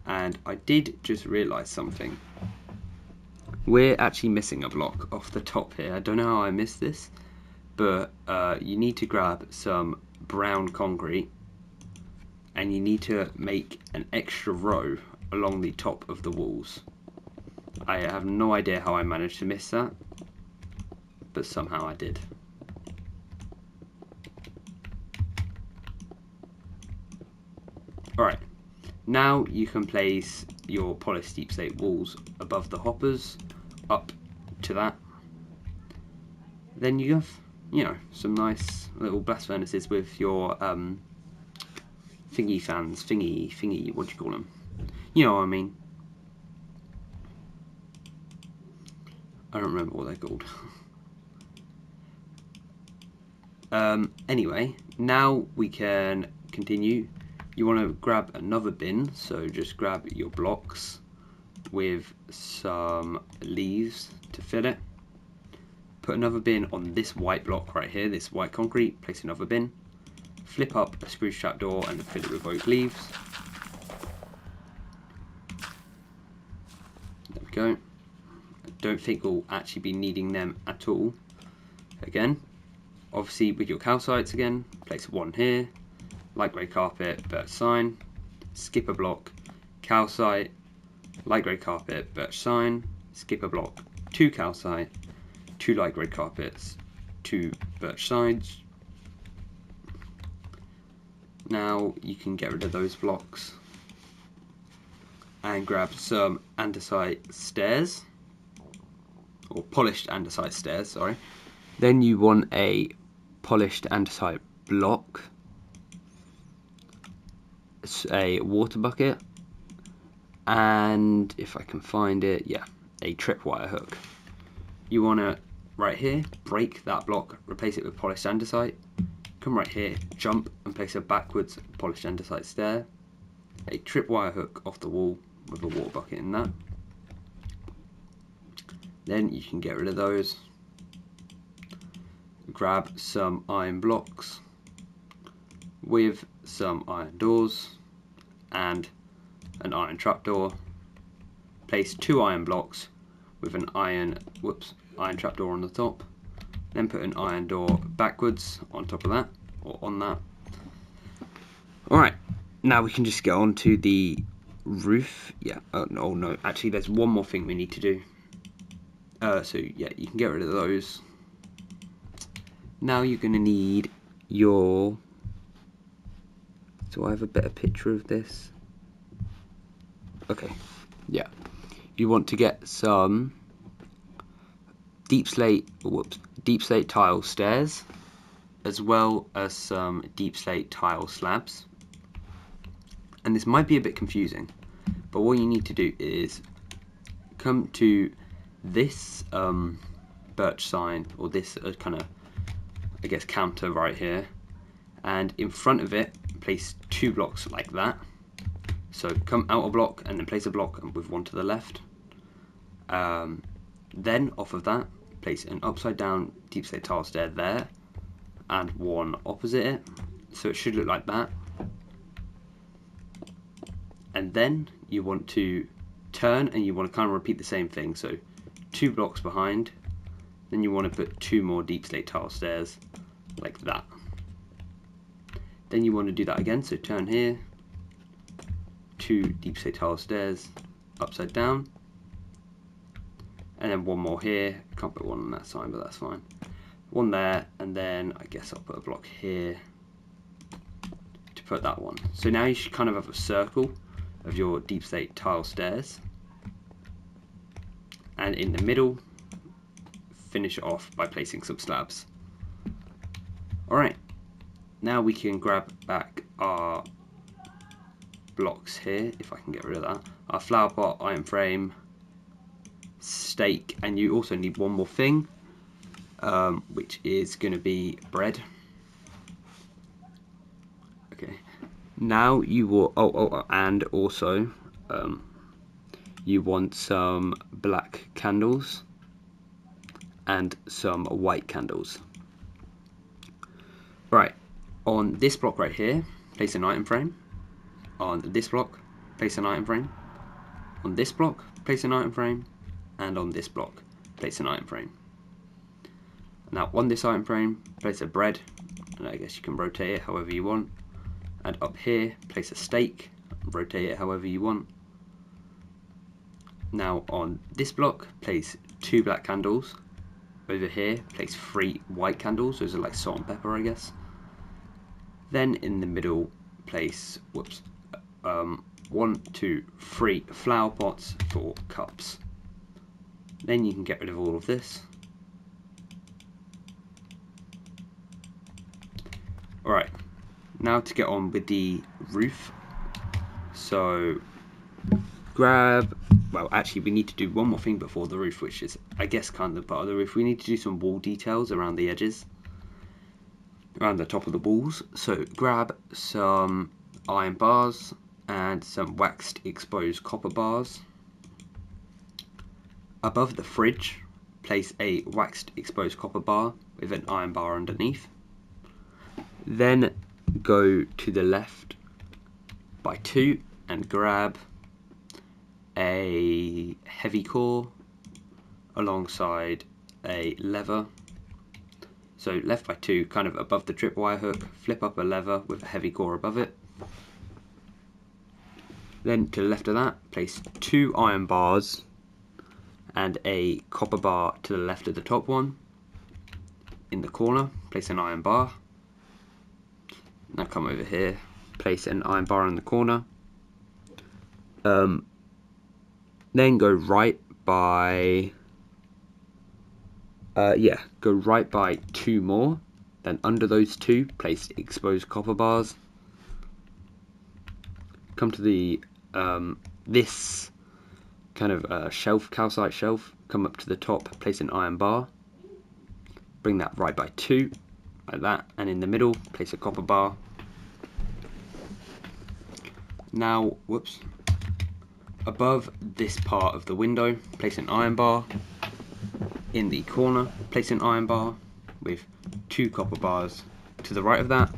And I did just realise something. We're actually missing a block off the top here. I don't know how I missed this, but you need to grab some brown concrete and you need to make an extra row along the top of the walls. I have no idea how I managed to miss that, but somehow I did. Alright, now you can place your polished deep slate walls above the hoppers, up to that. Then you have, you know, some nice little blast furnaces with your thingy fans, thingy, what do you call them? You know what I mean. I don't remember what they're called. Anyway, now we can continue. You want to grab another bin, so just grab your blocks with some leaves to fill it. Put another bin on this white block right here, this white concrete, place another bin. Flip up a spruce trapdoor and fill it with oak leaves. There we go. I don't think we'll actually be needing them at all. Again, obviously with your calcites again, place one here, light grey carpet, birch sign, skip a block, calcite, light grey carpet, birch sign, skip a block, two calcite, two light grey carpets, two birch signs. Now you can get rid of those blocks and grab some andesite stairs, or polished andesite stairs, sorry. Then you want a polished andesite block, a water bucket, and if I can find it, yeah, a tripwire hook. You want to, right here, break that block, replace it with polished andesite, come right here, jump and place a backwards polished andesite stair, a tripwire hook off the wall with a water bucket in that. Then you can get rid of those. Grab some iron blocks with some iron doors and an iron trapdoor. place 2 iron blocks with an iron trapdoor on the top. Then put an iron door backwards on top of that, or on that. Alright, now we can just get on to the roof. Yeah, oh no, actually there's one more thing we need to do. So yeah, you can get rid of those. Now you're going to need your... Do I have a better picture of this? Okay, yeah. You want to get some deep slate tile stairs, as well as some deep slate tile slabs. And this might be a bit confusing, but what you need to do is come to this birch sign, or this kind of, I guess, counter right here, and in front of it place 2 blocks like that. So come out a block and then place a block with one to the left. Then off of that place an upside down deep slate tile stair there, and one opposite it, so it should look like that. And then you want to turn and you want to kind of repeat the same thing, so 2 blocks behind, then you want to put 2 more deep slate tile stairs like that. Then you want to do that again, so turn here, 2 deep slate tile stairs upside down, and then 1 more here. Can't put 1 on that side, but that's fine. 1 there, and then I guess I'll put a block here to put that one. So now you should kind of have a circle of your deep slate tile stairs, and in the middle finish off by placing some slabs. Alright, now we can grab back our blocks here, if I can get rid of that. Our flower pot, iron frame, stake, and you also need one more thing, which is going to be bread. Okay, now you will, and also you want some black candles and some white candles. Right, on this block right here, place an item frame. On this block, place an item frame. On this block, place an item frame. And on this block, place an item frame. Now on this item frame, place a bread, and I guess you can rotate it however you want. And up here, place a stake, rotate it however you want. Now on this block, place 2 black candles. Over here, place 3 white candles. Those are like salt and pepper, I guess. Then in the middle, place 1, 2, 3 flower pots for cups. Then you can get rid of all of this. Alright, now to get on with the roof. So actually we need to do one more thing before the roof, which is I guess kind of part of the roof. We need to do some wall details around the edges, around the top of the walls. So grab some iron bars and some waxed exposed copper bars. Above the fridge, place a waxed exposed copper bar with an iron bar underneath. Then go to the left by 2 and grab a heavy core alongside a lever. So left by 2, kind of above the tripwire hook, flip up a lever with a heavy core above it. Then to the left of that, place 2 iron bars and a copper bar to the left of the top one. In the corner, place an iron bar. Now come over here, place an iron bar in the corner. Then go right by go right by 2 more. Then under those 2, place exposed copper bars. Come to the this kind of shelf, calcite shelf. Come up to the top, place an iron bar. Bring that right by 2, like that, and in the middle, place a copper bar. Now, above this part of the window, place an iron bar. In the corner, place an iron bar with 2 copper bars to the right of that.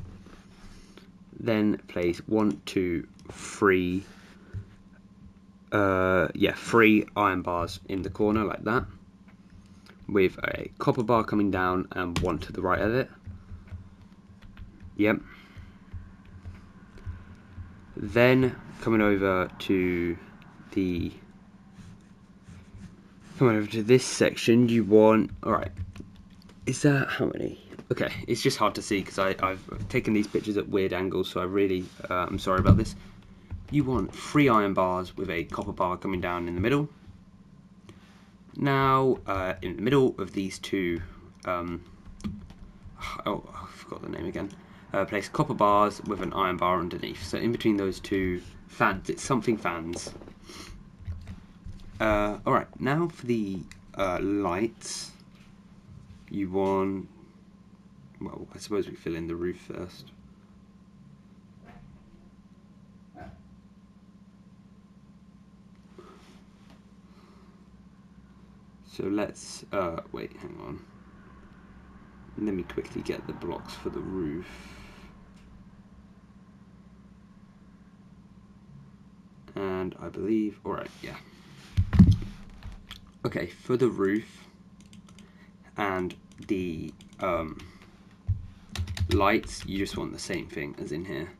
Then place 1, 2, 3 yeah, 3 iron bars in the corner like that, with a copper bar coming down and 1 to the right of it. Yep. Then coming over to this section, you want, alright, is that how many? Okay, it's just hard to see because I've taken these pictures at weird angles, so I really, I'm sorry about this. You want 3 iron bars with a copper bar coming down in the middle. Now, in the middle of these two, oh, I forgot the name again. Place copper bars with an iron bar underneath. So in between those two fans, it's something fans. Alright, now for the lights, you want, well, I suppose we fill in the roof first. So let's, wait, hang on. Let me quickly get the blocks for the roof. And I believe, alright, yeah. Okay, for the roof and the lights, you just want the same thing as in here.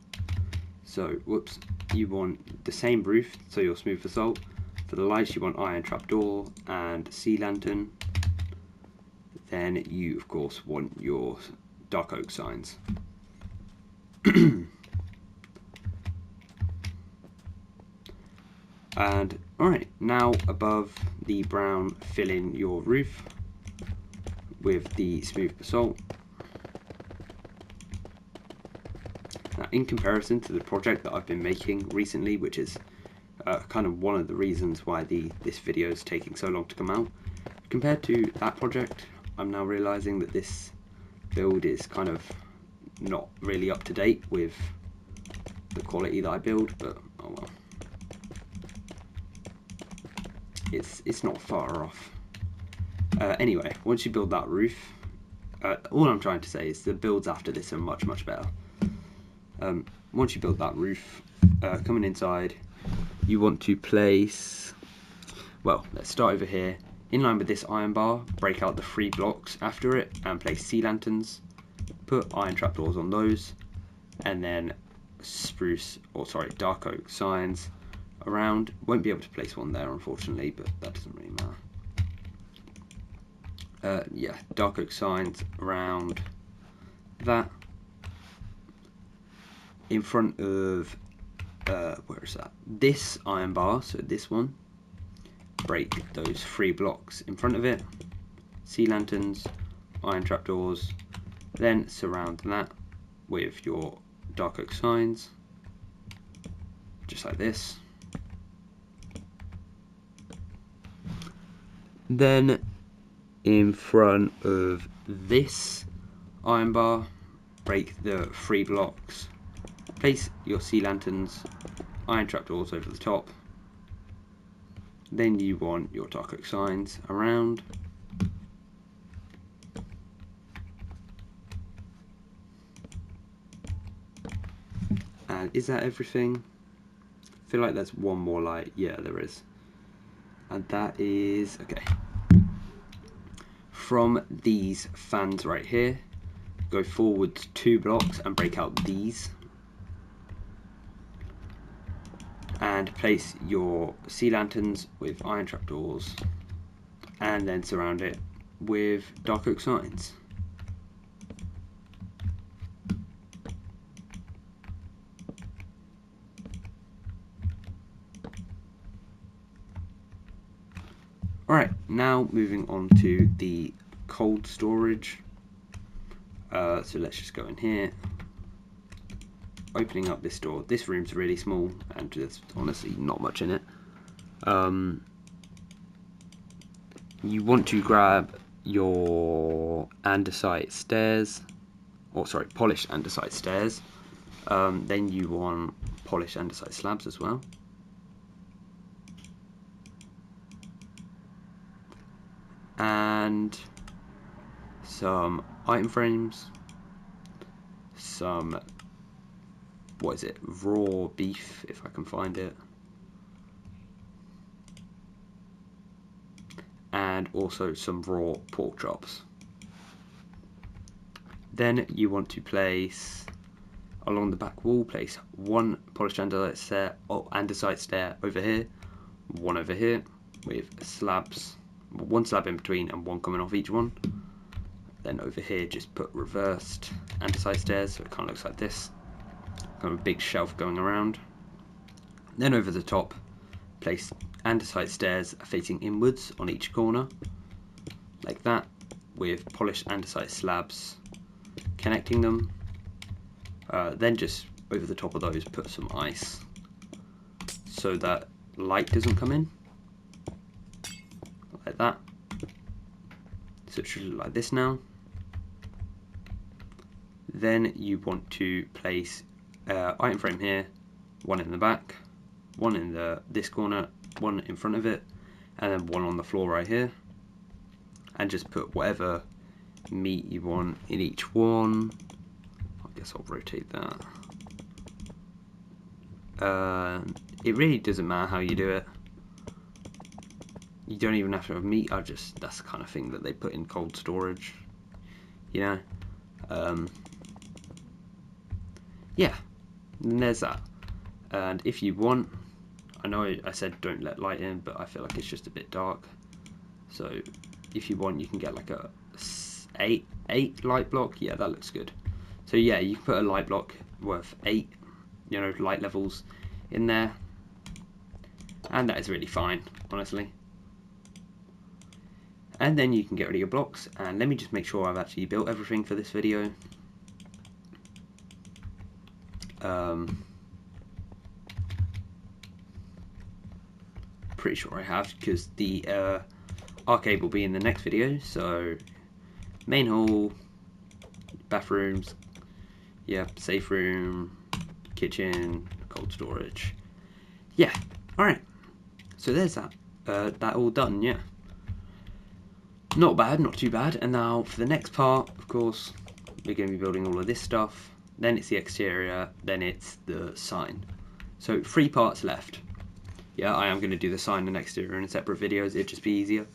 So, whoops, you want the same roof, so your smooth basalt. For the lights, you want iron trapdoor and sea lantern. Then you, of course, want your dark oak signs. And alright, now above the brown, fill in your roof with the smooth basalt. Now, in comparison to the project that I've been making recently, which is kind of one of the reasons why this video is taking so long to come out, compared to that project, I'm now realizing that this build is kind of not really up to date with the quality that I build, but oh well. It's not far off. Anyway, once you build that roof, all I'm trying to say is the builds after this are much, much better. Once you build that roof, coming inside, you want to place, well, let's start over here. In line with this iron bar, break out the 3 blocks after it and place sea lanterns, put iron trapdoors on those, and then dark oak signs around. Won't be able to place one there, unfortunately, but that doesn't really matter. Yeah, dark oak signs around that. In front of, where is that? This iron bar, so this one. Break those 3 blocks in front of it. Sea lanterns, iron trapdoors. Then surround that with your dark oak signs, just like this. Then in front of this iron bar, break the 3 blocks, place your sea lanterns, iron trapdoors over the top. Then you want your dark oak signs around. And is that everything? I feel like there's one more light. Yeah, there is. And that is, okay. From these fans right here, go forward 2 blocks and break out these. And place your sea lanterns with iron trapdoors, and then surround it with dark oak signs. Alright, now moving on to the cold storage. So let's just go in here. Opening up this door. This room's really small and there's honestly not much in it. You want to grab your andesite stairs, or sorry, polished andesite stairs. Then you want polished andesite slabs as well. And some item frames, some, what is it, raw beef, if I can find it. and also some raw pork chops. Then you want to place along the back wall, place one polished andesite stair over here, one over here with slabs, one slab in between and one coming off each one. Then over here just put reversed andesite stairs, so it kind of looks like this, kind of a big shelf going around. Then over the top place andesite stairs facing inwards on each corner, like that, with polished andesite slabs connecting them. Then just over the top of those put some ice so that light doesn't come in, like that. So it should look like this now. Then you want to place item frame here, one in the back, one in this corner, one in front of it, and then one on the floor right here, and just put whatever meat you want in each one. I guess I'll rotate that. It really doesn't matter how you do it. You don't even have to have meat. That's the kind of thing that they put in cold storage, you know. Yeah, and there's that. And if you want, I know I said don't let light in, but I feel like it's just a bit dark. So if you want, you can get like a 8 light block. Yeah, that looks good. So yeah, you can put a light block worth 8, light levels in there, and that is really fine, honestly. And then you can get rid of your blocks, and let me just make sure I've actually built everything for this video. Pretty sure I have, because the arcade will be in the next video. So main hall, bathrooms, yeah, safe room, kitchen, cold storage. Yeah, alright, so there's that. That all done, yeah. Not bad, not too bad. And now for the next part, of course, we're going to be building all of this stuff. Then it's the exterior, then it's the sign. So 3 parts left. Yeah, I am going to do the sign and exterior in separate videos. It'd just be easier,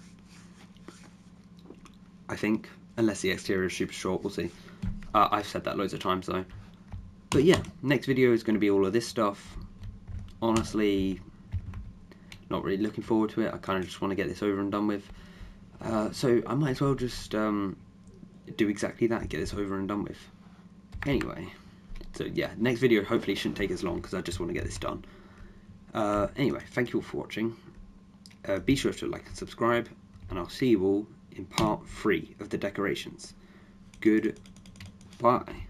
I think, unless the exterior is super short. We'll see. I've said that loads of times though. But yeah, next video is going to be all of this stuff. Honestly, not really looking forward to it. I kind of just want to get this over and done with. So I might as well just do exactly that, get this over and done with. Anyway, so yeah, next video hopefully shouldn't take as long because I just want to get this done. Anyway, thank you all for watching. Be sure to like and subscribe, and I'll see you all in part 3 of the decorations. Goodbye.